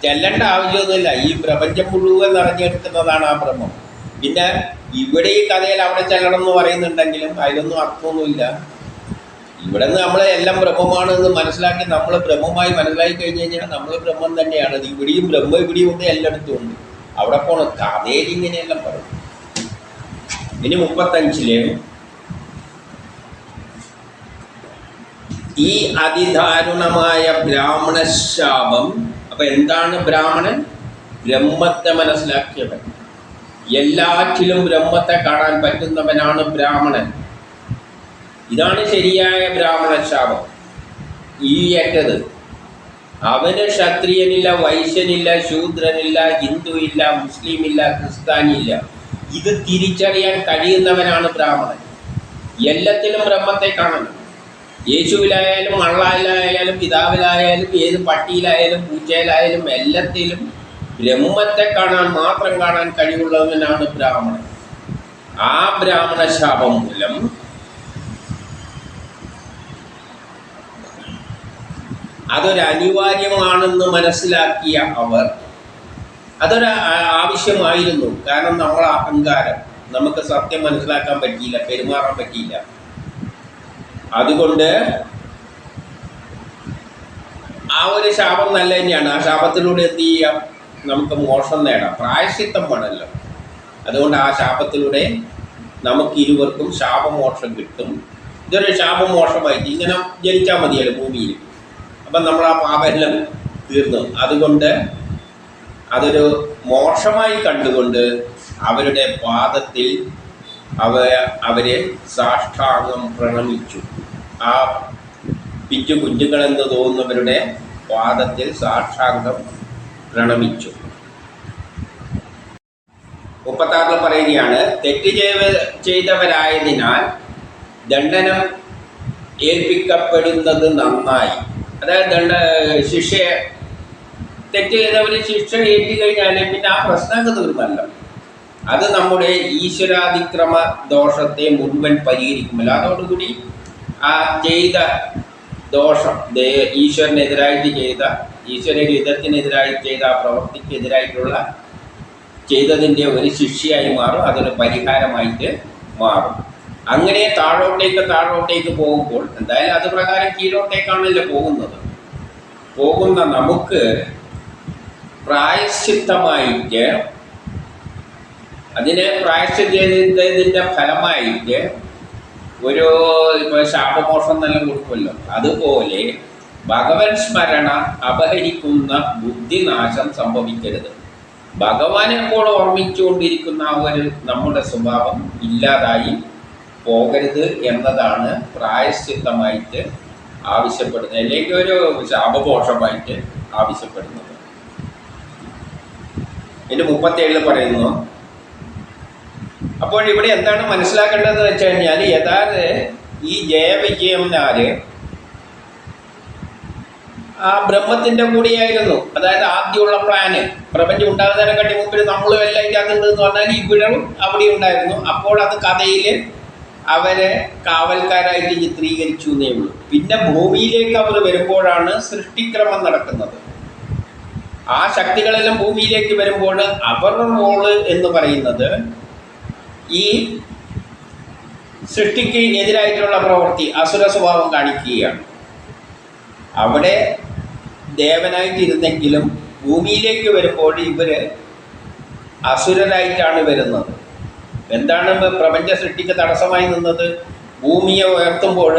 ചെല്ലേണ്ട ആവശ്യമൊന്നുമില്ല. ഈ പ്രപഞ്ചം മുഴുവൻ നിറഞ്ഞെടുക്കുന്നതാണ് ആ ബ്രഹ്മം. പിന്നെ ഇവിടെ ഈ കഥയിൽ അവിടെ ചെല്ലണം എന്ന് പറയുന്നുണ്ടെങ്കിലും അതിലൊന്നും അർത്ഥമൊന്നുമില്ല. ഇവിടെ നിന്ന് നമ്മൾ എല്ലാം ബ്രഹ്മമാണെന്ന് മനസ്സിലാക്കി നമ്മൾ ബ്രഹ്മമായി മനസ്സിലാക്കി കഴിഞ്ഞ് കഴിഞ്ഞാൽ നമ്മൾ ബ്രഹ്മം തന്നെയാണ്. ഇവിടെയും ബ്രഹ്മം, ഇവിടെയും ഉണ്ട്, എല്ലായിടത്തും ഉണ്ട്. അവിടെ പോണ കഥയിൽ ഇങ്ങനെയെല്ലാം പറയും. ഇനി 35 ഈ അതിദാരുണമായ ബ്രാഹ്മണശാപം. അപ്പൊ എന്താണ് ബ്രാഹ്മണൻ? ബ്രഹ്മത്തെ മനസ്സിലാക്കിയവൻ, എല്ലാറ്റിലും ബ്രഹ്മത്തെ കാണാൻ പറ്റുന്നവനാണ് ബ്രാഹ്മണൻ. ഇതാണ് ശരിയായ ബ്രാഹ്മണശാപം. ഈ ഏറ്റത് അവന് ക്ഷത്രിയനില്ല, വൈശ്യനില്ല, ശൂദ്രനില്ല, ഹിന്ദു ഇല്ല, മുസ്ലിം ഇല്ല, ക്രിസ്ത്യാനി ഇല്ല. ഇത് തിരിച്ചറിയാൻ കഴിയുന്നവനാണ് ബ്രാഹ്മണൻ. എല്ലാത്തിലും ബ്രഹ്മത്തെ കാണണം. യേശുവിലായാലും അള്ളാഹിലായാലും പിതാവിലായാലും ഏത് പട്ടിയിലായാലും പൂച്ചയിലായാലും എല്ലാത്തിലും ബ്രഹ്മത്തെ മാത്രം കാണാൻ കഴിവുള്ളവനാണ് ബ്രാഹ്മണൻ. ആ ബ്രാഹ്മണ ശാപം മൂലം അതൊരു അനിവാര്യമാണെന്ന് മനസ്സിലാക്കിയ അവർ, അതൊരു ആവശ്യമായിരുന്നു. കാരണം നമ്മളെ അഹങ്കാരം, നമുക്ക് സത്യം മനസ്സിലാക്കാൻ പറ്റിയില്ല, പെരുമാറാൻ പറ്റിയില്ല. അതുകൊണ്ട് ആ ഒരു ശാപം നല്ല തന്നെയാണ്. ആ ശാപത്തിലൂടെ എന്ത് ചെയ്യാം? നമുക്ക് മോക്ഷം നേടാം. പ്രായശ്ചിത്തം വേണമല്ലോ. അതുകൊണ്ട് ആ ശാപത്തിലൂടെ നമുക്ക് ഇരുവർക്കും ശാപമോക്ഷം കിട്ടും. ഇതൊരു ശാപമോക്ഷമായിട്ട് ഇങ്ങനെ ജനിച്ചാൽ മതിയല്ലോ ഭൂമിയിൽ. അപ്പം നമ്മൾ ആ പാപമെല്ലാം തീർന്നു. അതുകൊണ്ട് അതൊരു മോക്ഷമായി കണ്ടുകൊണ്ട് അവരുടെ പാദത്തിൽ അവരെ സാഷ്ടാംഗം പ്രണമിച്ചു. ആ പിറ്റു കുഞ്ഞുങ്ങളെന്ന് തോന്നുന്നവരുടെ പാദത്തിൽ സാഷ്ടാംഗം പ്രണമിച്ചു. 36 പറയുകയാണ്, തെറ്റ് ചെയ്തവരായതിനാൽ ദണ്ഡനം ഏൽപ്പിക്കപ്പെടുന്നത് നന്നായി. അതായത് ശിക്ഷ, തെറ്റ് ചെയ്തവർ ശിക്ഷ ഏറ്റുകഴിഞ്ഞാൽ പിന്നെ ആ പ്രശ്നം തീർന്നല്ലോ. അത് നമ്മുടെ ഈശ്വരാതിക്രമ ദോഷത്തെ മുഴുവൻ പരിഹരിക്കുമല്ലോ. അതോടുകൂടി ആ ചെയ്ത ദോഷം, ഈശ്വരനെതിരായിട്ട് ചെയ്ത, ഈശ്വരഹിതത്തിനെതിരായി ചെയ്ത ആ പ്രവൃത്തിക്കെതിരായിട്ടുള്ള ചെയ്തതിൻ്റെ ഒരു ശിക്ഷയായി മാറും. അതൊരു പരിഹാരമായിട്ട് മാറും. അങ്ങനെ താഴോട്ടേക്ക് പോകുമ്പോൾ എന്തായാലും അത് പ്രകാരം കീഴോട്ടേക്കാണല്ലോ പോകുന്ന നമുക്ക് പ്രായശ്ചിത്തമായിട്ട്, അതിനെ പ്രായശ്ചിത്തത്തിൻ്റെ ഫലമായിട്ട് ഒരു ശാപമോഷം നല്ല കൊടുക്കുമല്ലോ. അതുപോലെ ഭഗവൻ സ്മരണ അപഹരിക്കുന്ന ബുദ്ധിനാശം സംഭവിക്കരുത്. ഭഗവാൻ എപ്പോൾ ഓർമ്മിച്ചുകൊണ്ടിരിക്കുന്ന ആ ഒരു നമ്മുടെ സ്വഭാവം ഇല്ലാതായി പോകരുത് എന്നതാണ് പ്രായശ്ചിത്തമായിട്ട് ആവശ്യപ്പെടുന്നത്, അല്ലെങ്കിൽ ഒരു ശാപമോക്ഷമായിട്ട് ആവശ്യപ്പെടുന്നത്. ഇതിന് 37 പറയുന്നു. അപ്പോൾ ഇവിടെ എന്താണ് മനസ്സിലാക്കേണ്ടതെന്ന് വെച്ച് കഴിഞ്ഞാൽ, യഥാർത്ഥ ഈ ജയവിജയംനാല് ആ ബ്രഹ്മത്തിൻ്റെ കൂടിയായിരുന്നു. അതായത് ആദ്യമുള്ള പ്ലാന്, പ്രപഞ്ചം ഉണ്ടാകുന്നതിനെക്കാട്ടി മുമ്പിൽ നമ്മളും എല്ലാം ഇതിനകത്തുണ്ട് എന്ന് പറഞ്ഞാൽ ഇവിടവും അവിടെ ഉണ്ടായിരുന്നു. അപ്പോൾ അത് കഥയിൽ അവരെ കാവൽക്കാരായിട്ട് ചിത്രീകരിച്ചു എന്നേ ഉള്ളൂ. പിന്നെ ഭൂമിയിലേക്ക് അവർ വരുമ്പോഴാണ് സൃഷ്ടിക്രമം നടക്കുന്നത്. ആ ശക്തികളെല്ലാം ഭൂമിയിലേക്ക് വരുമ്പോൾ അവരുടെ റോള് എന്ന് പറയുന്നത് ഈ സൃഷ്ടിക്ക് എതിരായിട്ടുള്ള പ്രവൃത്തി, അസുര സ്വഭാവം കാണിക്കുകയാണ്. അവിടെ ദേവനായിട്ടിരുന്നെങ്കിലും ഭൂമിയിലേക്ക് വരുമ്പോൾ ഇവർ അസുരരായിട്ടാണ് വരുന്നത്. എന്താണ് പ്രപഞ്ച സൃഷ്ടിക്ക് തടസ്സമായി നിന്നത്? ഭൂമിയെ ഉയർത്തുമ്പോൾ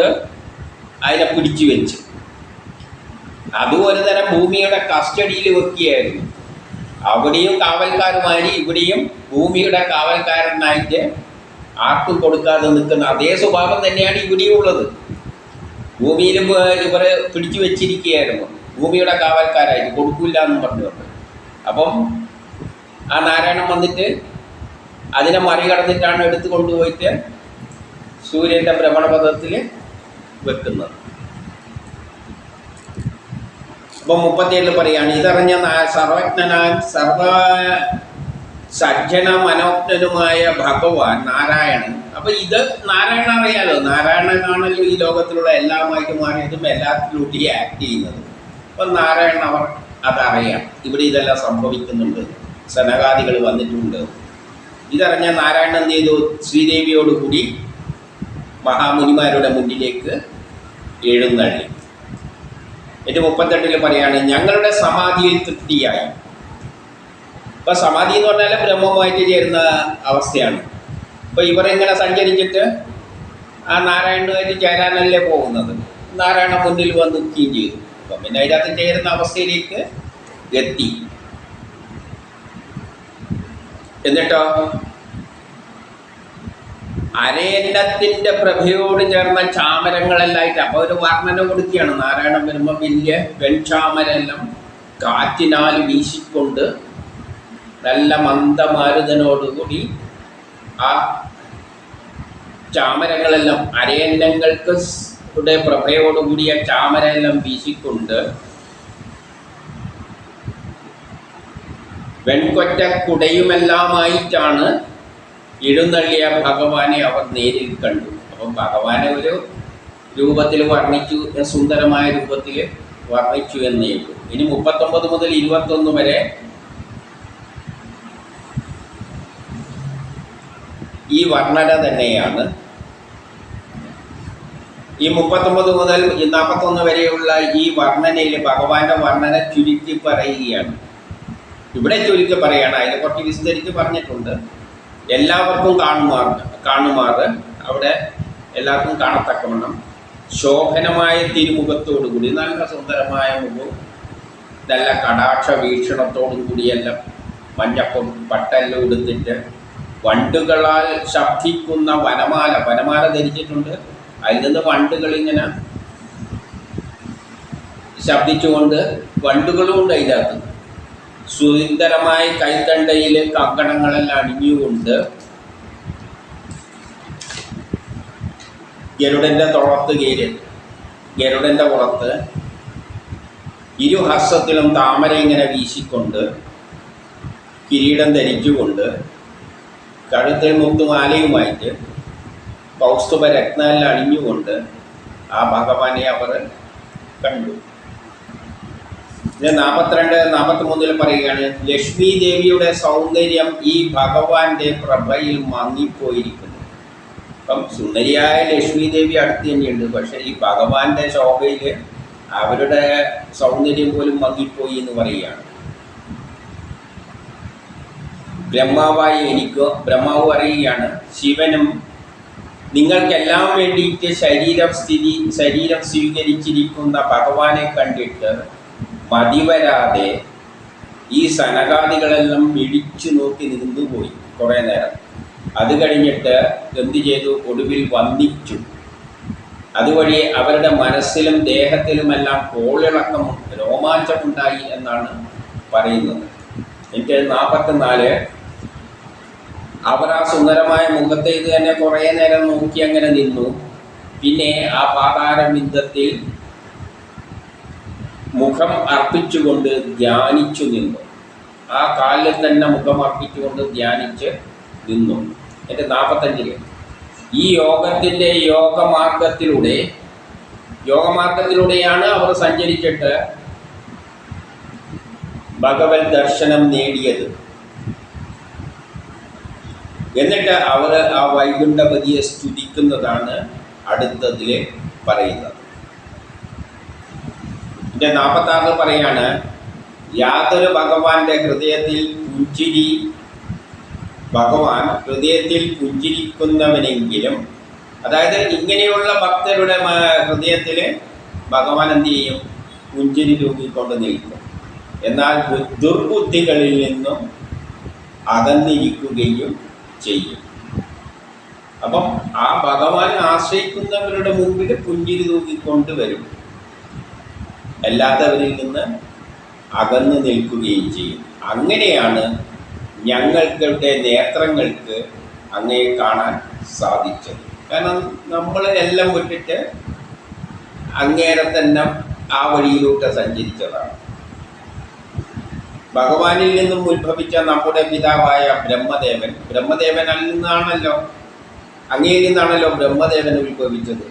അതിനെ പിടിച്ചു വെച്ച്, അതും ഒരു തരം ഭൂമിയുടെ കസ്റ്റഡിയിൽ വെക്കുകയായിരുന്നു. അവിടെയും കാവൽക്കാരുമായി ഇവിടെയും ഭൂമിയുടെ കാവൽക്കാരനായിട്ട് ആർക്കും കൊടുക്കാതെ നിൽക്കുന്ന അതേ സ്വഭാവം തന്നെയാണ് ഇവിടെയും ഉള്ളത്. ഭൂമിയിലും ഇവർ പിടിച്ചു വെച്ചിരിക്കുകയായിരുന്നു, ഭൂമിയുടെ കാവൽക്കാരായിട്ട് കൊടുക്കില്ല എന്നും പറഞ്ഞുകൊണ്ട്. അപ്പം ആ നാരായണൻ വന്നിട്ട് അതിനെ മറികടന്നിട്ടാണ് എടുത്തു കൊണ്ടുപോയിട്ട് സൂര്യൻ്റെ ഭ്രമണപഥത്തിൽ വെക്കുന്നത്. അപ്പം 37 പറയാണ്, ഇതറിഞ്ഞ സർവജ്ഞനാൻ സർവ സജ്ജന മനോജ്ഞനുമായ ഭഗവാൻ നാരായണൻ. അപ്പം ഇത് നാരായണൻ അറിയാലോ, നാരായണനാണല്ലോ ഈ ലോകത്തിലുള്ള എല്ലാമായിട്ട് മാറിയതും എല്ലാത്തിലൂട്ടി ആക്ട് ചെയ്യുന്നത്. അപ്പം നാരായണൻ അതറിയാം, ഇവിടെ ഇതെല്ലാം സംഭവിക്കുന്നുണ്ട്, സനകാദികൾ വന്നിട്ടുണ്ട്. ഇതറിഞ്ഞ നാരായണൻ എന്ത് ചെയ്തു? ശ്രീദേവിയോടുകൂടി മഹാമുനിമാരുടെ മുന്നിലേക്ക് എഴുന്നള്ളി. എന്നിട്ട് 38 പറയാണ്, ഞങ്ങളുടെ സമാധിയിൽ തൃപ്തിയായി ഇപ്പം സമാധി എന്ന് പറഞ്ഞാൽ ബ്രഹ്മവുമായിട്ട് ചേരുന്ന അവസ്ഥയാണ്. ഇപ്പോൾ ഇവരിങ്ങനെ സഞ്ചരിച്ചിട്ട് ആ നാരായണനുമായിട്ട് ചേരാനല്ലേ പോകുന്നത്. നാരായണ മുന്നിൽ വന്ന് നിൽക്കുകയും ചെയ്തു. അപ്പം പിന്നെ അതിനകത്ത് ചേരുന്ന അവസ്ഥയിലേക്ക് എത്തി. എന്നിട്ടോ അരയന്നത്തിൻ്റെ പ്രഭയോട് ചേർന്ന ചാമരങ്ങളെല്ലായിട്ട് അപ്പോൾ ഒരു വർണ്ണന കൊടുക്കുകയാണ്. നാരായണൻ വരുമ്പോൾ വലിയ വെൺചാമരെല്ലാം കാറ്റിനാൽ വീശിക്കൊണ്ട് നല്ല മന്ദമാരുതനോടുകൂടി ആ ചാമരങ്ങളെല്ലാം അരയന്നങ്ങൾക്ക് പ്രഭയോടുകൂടിയ ചാമരെല്ലാം വീശിക്കൊണ്ട് വെൺകൊറ്റ കുടയുമെല്ലാമായിട്ടാണ് എഴുന്നള്ളിയ ഭഗവാനെ അവർ നേരിൽ കണ്ടു. അപ്പം ഭഗവാനെ ഒരു രൂപത്തിൽ വർണ്ണിച്ചു, സുന്ദരമായ രൂപത്തിൽ വർണ്ണിച്ചു എന്നേ ഉള്ളൂ. ഇനി 39 മുതൽ 21 വരെ ഈ വർണ്ണന തന്നെയാണ്. ഈ 39 മുതൽ 41 വരെയുള്ള ഈ വർണ്ണനയിൽ ഭഗവാന്റെ വർണ്ണന ചുരുക്കി പറയുകയാണ്. ഇവിടെ ചുരുക്കി പറയുകയാണ്, അതിനെ കുറച്ച് വിസ്തരിച്ച് പറഞ്ഞിട്ടുണ്ട്. എല്ലാവർക്കും കാണുമാറ് അവിടെ എല്ലാവർക്കും കാണത്തക്കവണ്ണം ശോഭനമായ തിരുമുഖത്തോടുകൂടി, നല്ല സുന്ദരമായ മുഖവും നല്ല കടാക്ഷ വീക്ഷണത്തോടും കൂടിയെല്ലാം പട്ടെല്ലാം എടുത്തിട്ട് വണ്ടുകളാൽ ശബ്ദിക്കുന്ന വനമാല ധരിച്ചിട്ടുണ്ട്. അതിൽ നിന്ന് വണ്ടുകളിങ്ങനെ ശബ്ദിച്ചുകൊണ്ട് വണ്ടുകളും ഉണ്ട് അതിനകത്ത്. സുന്ദരമായ കൈത്തണ്ടയിൽ കങ്കണങ്ങളെല്ലാം അണിഞ്ഞുകൊണ്ട് ഗരുഡൻ്റെ പുറത്ത് ഇരുഹസ്തത്തിലും താമര ഇങ്ങനെ വീശിക്കൊണ്ട് കിരീടം ധരിച്ചുകൊണ്ട് കഴുത്തിൽ മുത്തുമാലയുമായിട്ട് കൗസ്തുഭ രത്നമെല്ലാം അണിഞ്ഞുകൊണ്ട് ആ ഭഗവാനെ അവർ കണ്ടു. 42-43 പറയുകയാണ്, ലക്ഷ്മി ദേവിയുടെ സൗന്ദര്യം ഈ ഭഗവാന്റെ പ്രഭയിൽ മങ്ങിപ്പോയിരിക്കുന്നു. അപ്പം സുന്ദരിയായ ലക്ഷ്മി ദേവി അടുത്ത് തന്നെയുണ്ട്. പക്ഷേ ഈ ഭഗവാന്റെ ശോഭയിൽ അവരുടെ സൗന്ദര്യം പോലും മങ്ങിപ്പോയി എന്ന് പറയുകയാണ്. ബ്രഹ്മാവ് പറയുകയാണ്, ശിവനും നിങ്ങൾക്കെല്ലാം വേണ്ടിയിട്ട് ശരീരം സ്വീകരിച്ചിരിക്കുന്ന ഭഗവാനെ കണ്ടിട്ട് മതിവരാതെ ഈ സനകാദികളെല്ലാം പിടിച്ചു നോക്കി നിന്നുപോയി കുറേ നേരം. അത് കഴിഞ്ഞിട്ട് എന്തു ചെയ്തു? ഒടുവിൽ വന്ദിച്ചു. അതുവഴി അവരുടെ മനസ്സിലും ദേഹത്തിലുമെല്ലാം കോളിളക്കം, രോമാഞ്ചമുണ്ടായി എന്നാണ് പറയുന്നത്. എനിക്ക് 44 അവർ ആ സുന്ദരമായ മുഖത്തെ ഇത് തന്നെ കുറേ നേരം നോക്കി അങ്ങനെ നിന്നു. പിന്നെ ആ പാതാരബിന്ദത്തിൽ മുഖം അർപ്പിച്ചുകൊണ്ട് ധ്യാനിച്ചു നിന്നു. ആ കാലിൽ തന്നെ മുഖം അർപ്പിച്ചുകൊണ്ട് ധ്യാനിച്ച് നിന്നു. എൻ്റെ 45 ഈ യോഗത്തിൻ്റെ യോഗമാർഗത്തിലൂടെയാണ് അവർ സഞ്ചരിച്ചിട്ട് ഭഗവത് ദർശനം നേടിയത്. എന്നിട്ട് അവർ ആ വൈകുണ്ഠപതിയെ സ്തുതിക്കുന്നതാണ് അടുത്തതിൽ പറയുന്നത്. എൻ്റെ 46 പറയാണ്, യാതൊരു ഭഗവാൻ ഹൃദയത്തിൽ പുഞ്ചിരിക്കുന്നവനെങ്കിലും, അതായത് ഇങ്ങനെയുള്ള ഭക്തരുടെ ഹൃദയത്തിൽ ഭഗവാൻ എന്ത് ചെയ്യും? പുഞ്ചിരി തൂക്കിക്കൊണ്ട് നിൽക്കും. എന്നാൽ ദുർബുദ്ധികളിൽ നിന്നും അകന്നിരിക്കുകയും ചെയ്യും. അപ്പം ആ ഭഗവാനെ ആശ്രയിക്കുന്നവരുടെ മുമ്പിൽ പുഞ്ചിരി തൂക്കിക്കൊണ്ട് വരും, അല്ലാത്തവരിൽ നിന്ന് അകന്നു നിൽക്കുകയും ചെയ്യും. അങ്ങനെയാണ് ഞങ്ങളുടെ നേത്രങ്ങൾക്ക് അങ്ങയെ കാണാൻ സാധിച്ചത്. കാരണം നമ്മൾ എല്ലാം വിട്ടിട്ട് അങ്ങേരെ തന്നെ ആ വഴിയിലൂടെ സഞ്ചരിച്ചതാണ്. ഭഗവാനിൽ നിന്നും ഉത്ഭവിച്ച നമ്മുടെ പിതാവായ ബ്രഹ്മദേവനിൽ നിന്നാണല്ലോ, അങ്ങയിൽ നിന്നാണല്ലോ ബ്രഹ്മദേവൻ ഉത്ഭവിച്ചത്.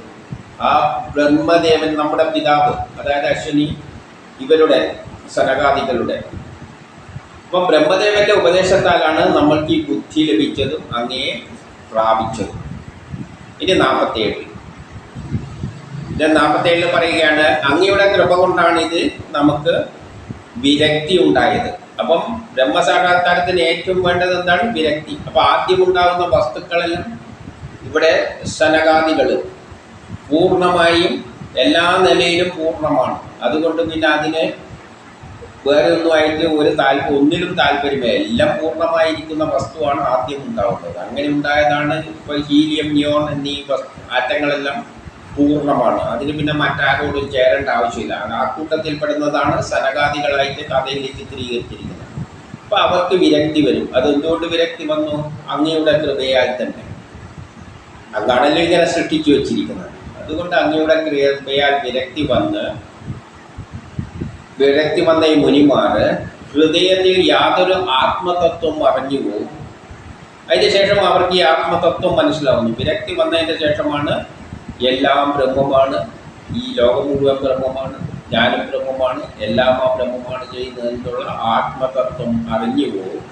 ആ ബ്രഹ്മദേവൻ നമ്മുടെ പിതാവ്, അതായത് അശ്വിനി ഇവരുടെ സനകാദികളുടെ. അപ്പം ബ്രഹ്മദേവന്റെ ഉപദേശത്താലാണ് നമ്മൾക്ക് ഈ ബുദ്ധി ലഭിച്ചതും അങ്ങയെ പ്രാപിച്ചതും. ഇനി 47 പറയുകയാണ്, അങ്ങയുടെ കൃപ കൊണ്ടാണ് ഇത് നമുക്ക് വിരക്തി ഉണ്ടായത്. അപ്പം ബ്രഹ്മസാക്ഷാത്കാരത്തിന് ഏറ്റവും വേണ്ടത് എന്താണ്? വിരക്തി. അപ്പം ആദ്യം ഉണ്ടാകുന്ന വസ്തുക്കളെല്ലാം ഇവിടെ സനകാദികൾ പൂർണ്ണമായും എല്ലാ നിലയിലും പൂർണ്ണമാണ്. അതുകൊണ്ട് പിന്നെ അതിന് വേറെ ഒന്നുമായിട്ട് ഒന്നിലും താല്പര്യമില്ല. എല്ലാം പൂർണ്ണമായിരിക്കുന്ന വസ്തുവാണ് ആദ്യം ഉണ്ടാവുന്നത്. അങ്ങനെ ഉണ്ടായതാണ് ഇപ്പോൾ ഹീലിയം, നിയോൺ എന്നീ ആറ്റങ്ങളെല്ലാം പൂർണ്ണമാണ്. അതിന് പിന്നെ മറ്റാരോടും ചേരേണ്ട ആവശ്യമില്ല. ആ കൂട്ടത്തിൽപ്പെടുന്നതാണ് സനകാദികളായിട്ട് കഥയിൽ ചിത്രീകരിച്ചിരിക്കുന്നത്. അപ്പോൾ അവർക്ക് വിരക്തി വരും. അതെന്തുകൊണ്ട് വിരക്തി വന്നു? അങ്ങയുടെ കൃപയാൽ തന്നെ. അങ്ങാണല്ലോ ഇങ്ങനെ സൃഷ്ടിച്ചു വച്ചിരിക്കുന്നത്. അതുകൊണ്ട് അങ്ങയുടെ കൃപയാൽ വിരക്തി വന്ന ഈ മുനിമാർ ഹൃദയത്തിൽ യാതൊരു ആത്മതത്വം അറിഞ്ഞു പോകും. അതിന് ശേഷം അവർക്ക് ഈ ആത്മതത്വം മനസ്സിലാവുന്നു. വിരക്തി വന്നതിൻ്റെ ശേഷമാണ് എല്ലാം ബ്രഹ്മമാണ്, ഈ ലോകം മുഴുവൻ ബ്രഹ്മമാണ്, ഞാനും ബ്രഹ്മമാണ്, എല്ലാം ആ ബ്രഹ്മമാണ് ചെയ്യുന്നതിനുള്ള ആത്മതത്വം അറിഞ്ഞു പോകും.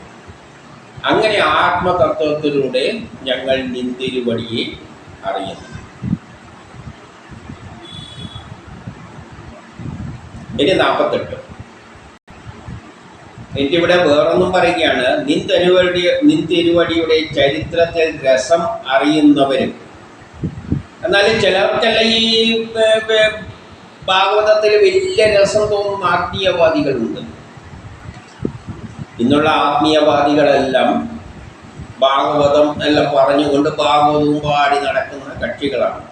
അങ്ങനെ ആത്മതത്വത്തിലൂടെ ഞങ്ങൾ നിന്തിരുവടിയെ അറിയുന്നു. ഇനി 48. എനിക്കിവിടെ വേറൊന്നും പറയുകയാണ്. നിന്തിരുവടിയുടെ ചരിത്രത്തിൽ രസം അറിയുന്നവരും. എന്നാലും ചിലർക്കെല്ലാം ഈ ഭാഗവതത്തിൽ വലിയ രസം തോന്നുന്ന ആത്മീയവാദികളുണ്ട്. ഇന്നുള്ള ആത്മീയവാദികളെല്ലാം ഭാഗവതം എല്ലാം പറഞ്ഞുകൊണ്ട് ഭാഗവതവും പാടി നടക്കുന്ന കക്ഷികളാണ്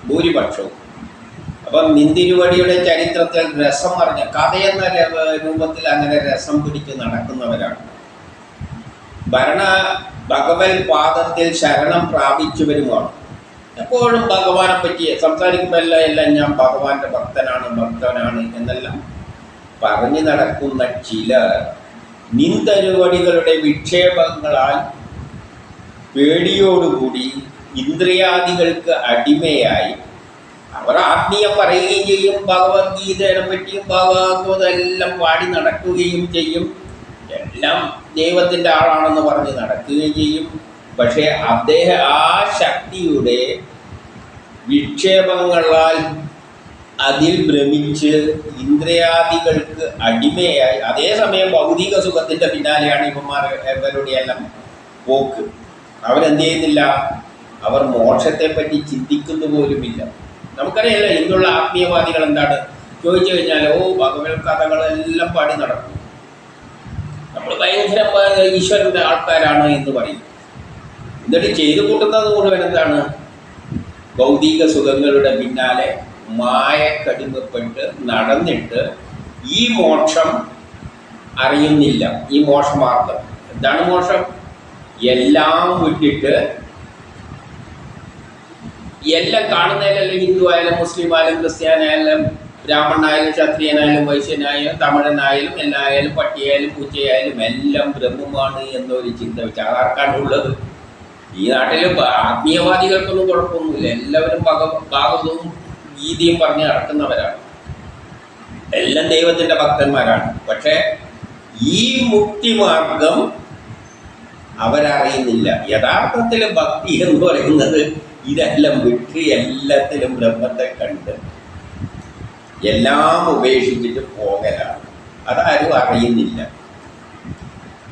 ഭൂരിപക്ഷവും. അപ്പം നിന്തിരുവടിയുടെ ചരിത്രത്തിൽ രസം അറിഞ്ഞ കഥയെന്ന രൂപത്തിൽ അങ്ങനെ രസം പിടിച്ച് നടക്കുന്നവരാണ്. ഭഗവത് പാദത്തിൽ ശരണം പ്രാപിച്ചവരുമാണ്. എപ്പോഴും ഭഗവാനെ പറ്റി സംസാരിക്കുമ്പോൾ എല്ലാം ഞാൻ ഭഗവാന്റെ ഭക്തനാണ് എന്നെല്ലാം പറഞ്ഞു നടക്കുന്ന ചിലർ നിന്തിരുവടികളുടെ വിക്ഷേപങ്ങളാൽ പേടിയോടുകൂടി ഇന്ദ്രിയാദികൾക്ക് അടിമയായി അവർ ആത്മീയം പറയുകയും ചെയ്യും. ഭഗവത്ഗീതയെ പറ്റിയും ഭാഗവതമെല്ലാം പാടി നടക്കുകയും ചെയ്യും. എല്ലാം ദൈവത്തിൻ്റെ ആളാണെന്ന് പറഞ്ഞ് നടക്കുകയും ചെയ്യും. പക്ഷേ അദ്ദേഹം ആ ശക്തിയുടെ വിക്ഷേപങ്ങളാൽ അതിൽ ഭ്രമിച്ച് ഇന്ദ്രിയാദികൾക്ക് അടിമയായി, അതേസമയം ഭൗതിക സുഖത്തിൻ്റെ പിന്നാലെയാണ് ഇവരുടെ എല്ലാം പോക്ക്. അവരെന്ത് ചെയ്യുന്നില്ല? അവർ മോക്ഷത്തെപ്പറ്റി ചിന്തിക്കുന്ന പോലുമില്ല. നമുക്കറിയാലോ ഇന്നുള്ള ആത്മീയവാദികൾ എന്താണ് ചോദിച്ചു കഴിഞ്ഞാൽ, ഭഗവത് കഥകളെല്ലാം പാടി നടക്കും, നമ്മൾ ഭയങ്കര ഈശ്വരൻ്റെ ആൾക്കാരാണ് എന്ന് പറയും. എന്നിട്ട് ചെയ്തു കൂട്ടുന്നത് മുഴുവൻ എന്താണ്? ഭൗതിക സുഖങ്ങളുടെ പിന്നാലെ മായക്കടിമപ്പെട്ട് നടന്നിട്ട് ഈ മോക്ഷം അറിയുന്നില്ല. ഈ മോക്ഷമാർഗം എന്താണ്? മോക്ഷം എല്ലാം വിട്ടിട്ട് എല്ലാം കാണുന്നതിലെല്ലാം ഹിന്ദു ആയാലും മുസ്ലിം ആയാലും ക്രിസ്ത്യാനായാലും ബ്രാഹ്മണനായാലും ക്ഷത്രിയനായാലും വൈശ്യനായാലും തമിഴനായാലും എല്ലായാലും പട്ടിയായാലും പൂച്ചയായാലും എല്ലാം ബ്രഹ്മമാണ് എന്നൊരു ചിന്ത വെച്ച് ആർക്കാണുള്ളത്? ഈ നാട്ടിൽ ആത്മീയവാദികൾക്കൊന്നും കുഴപ്പമൊന്നുമില്ല. എല്ലാവരും ഭാഗവതവും ഗീതയും പറഞ്ഞ് നടക്കുന്നവരാണ്. എല്ലാം ദൈവത്തിൻ്റെ ഭക്തന്മാരാണ്. പക്ഷേ ഈ മുക്തിമാർഗം അവരറിയുന്നില്ല. യഥാർത്ഥത്തിൽ ഭക്തി എന്ന് പറയുന്നത് ഇതെല്ലാം വിട്ട് എല്ലാത്തിലും ബ്രഹ്മത്തെ കണ്ട് എല്ലാം ഉപേക്ഷിച്ചിട്ട് പോകലാണ്. അതാരും അറിയുന്നില്ല.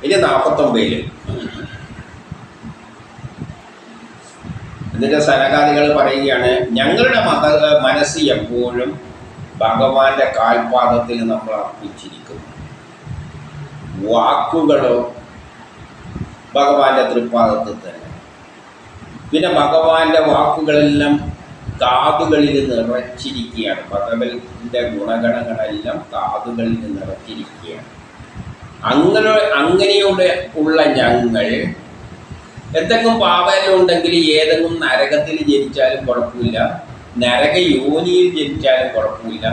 ഇനി 49 എന്നിട്ട് സനകാദികൾ പറയുകയാണ്, ഞങ്ങളുടെ മനസ്സ് എപ്പോഴും ഭഗവാന്റെ കാൽപാദത്തിൽ നമ്മൾ അർപ്പിച്ചിരിക്കുന്നു. വാക്കുകളോ ഭഗവാന്റെ തൃപ്പാദത്തിൽ തന്നെ. പിന്നെ ഭഗവാന്റെ വാക്കുകളെല്ലാം കാതുകളിൽ നിറച്ചിരിക്കുകയാണ്. ഭഗവന്റെ ഗുണഗണങ്ങളെല്ലാം കാതുകളിൽ നിറച്ചിരിക്കുകയാണ്. അങ്ങനെയുള്ള ഞങ്ങൾ എന്തെങ്കിലും പാപമെല്ലാം ഉണ്ടെങ്കിൽ ഏതെങ്കിലും നരകത്തിൽ ജനിച്ചാലും കുഴപ്പമില്ല, നരക യോനിയിൽ ജനിച്ചാലും കുഴപ്പമില്ല.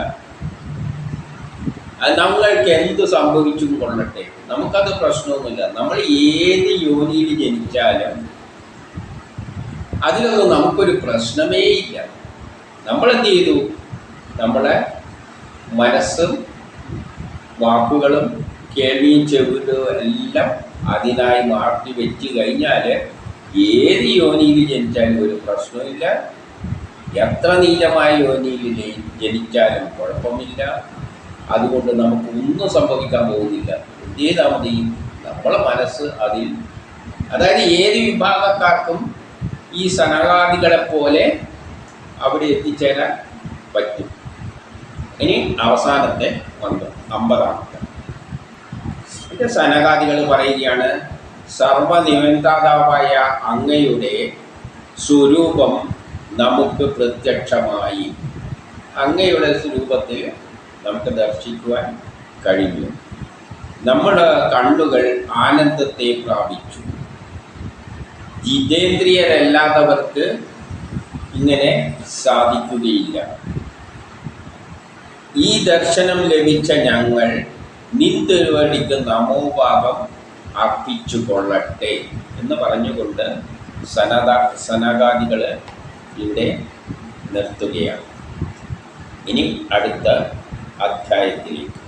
അത് നമ്മൾക്ക് എന്ത് സംഭവിച്ചും കൊള്ളട്ടെ, നമുക്കത് പ്രശ്നമൊന്നുമില്ല. നമ്മൾ ഏത് യോനിയിൽ ജനിച്ചാലും അതിലൊന്നും നമുക്കൊരു പ്രശ്നമേ ഇല്ല. നമ്മളെന്ത് ചെയ്തു? നമ്മളെ മനസ്സും വാക്കുകളും കേൾവിയും ചെവിടും എല്ലാം അതിനായി മാറ്റി വെച്ച് കഴിഞ്ഞാൽ ഏത് യോനിയിൽ ജനിച്ചാലും ഒരു പ്രശ്നമില്ല. എത്ര നീചമായ യോനിയിൽ ജനിച്ചാലും കുഴപ്പമില്ല. അതുകൊണ്ട് നമുക്ക് ഒന്നും സംഭവിക്കാൻ പോകുന്നില്ല. എന്ത് ചെയ്താൽ മതി? നമ്മളെ മനസ്സ് അതിൽ, അതായത് ഏത് വിഭാഗക്കാർക്കും ഈ സനകാദികളെ പോലെ അവിടെ എത്തിച്ചേരാൻ പറ്റും. ഇനി അവസാനത്തെ മന്ത്രം 50-ാമത്തെ. ഇത് സനകാദികൾ പറയുകയാണ്, സർവനിയന്താതാവായ അങ്ങയുടെ സ്വരൂപം നമുക്ക് പ്രത്യക്ഷമായി. അങ്ങയുടെ സ്വരൂപത്തിൽ നമുക്ക് ദർശിക്കുവാൻ കഴിഞ്ഞു. നമ്മുടെ കണ്ണുകൾ ആനന്ദത്തെ പ്രാപിച്ചു. ജിതേന്ദ്രിയരല്ലാത്തവർക്ക് ഇങ്ങനെ സാധിക്കുകയില്ല. ഈ ദർശനം ലഭിച്ച ഞങ്ങൾ നിൻ തിരുവടിക്ക് നമോഭാവം അർപ്പിച്ചു കൊള്ളട്ടെ എന്ന് പറഞ്ഞുകൊണ്ട് സനകാദികൾ ഇവിടെ നിർത്തുകയാണ്. ഇനി അടുത്ത അധ്യായത്തിലേക്ക്.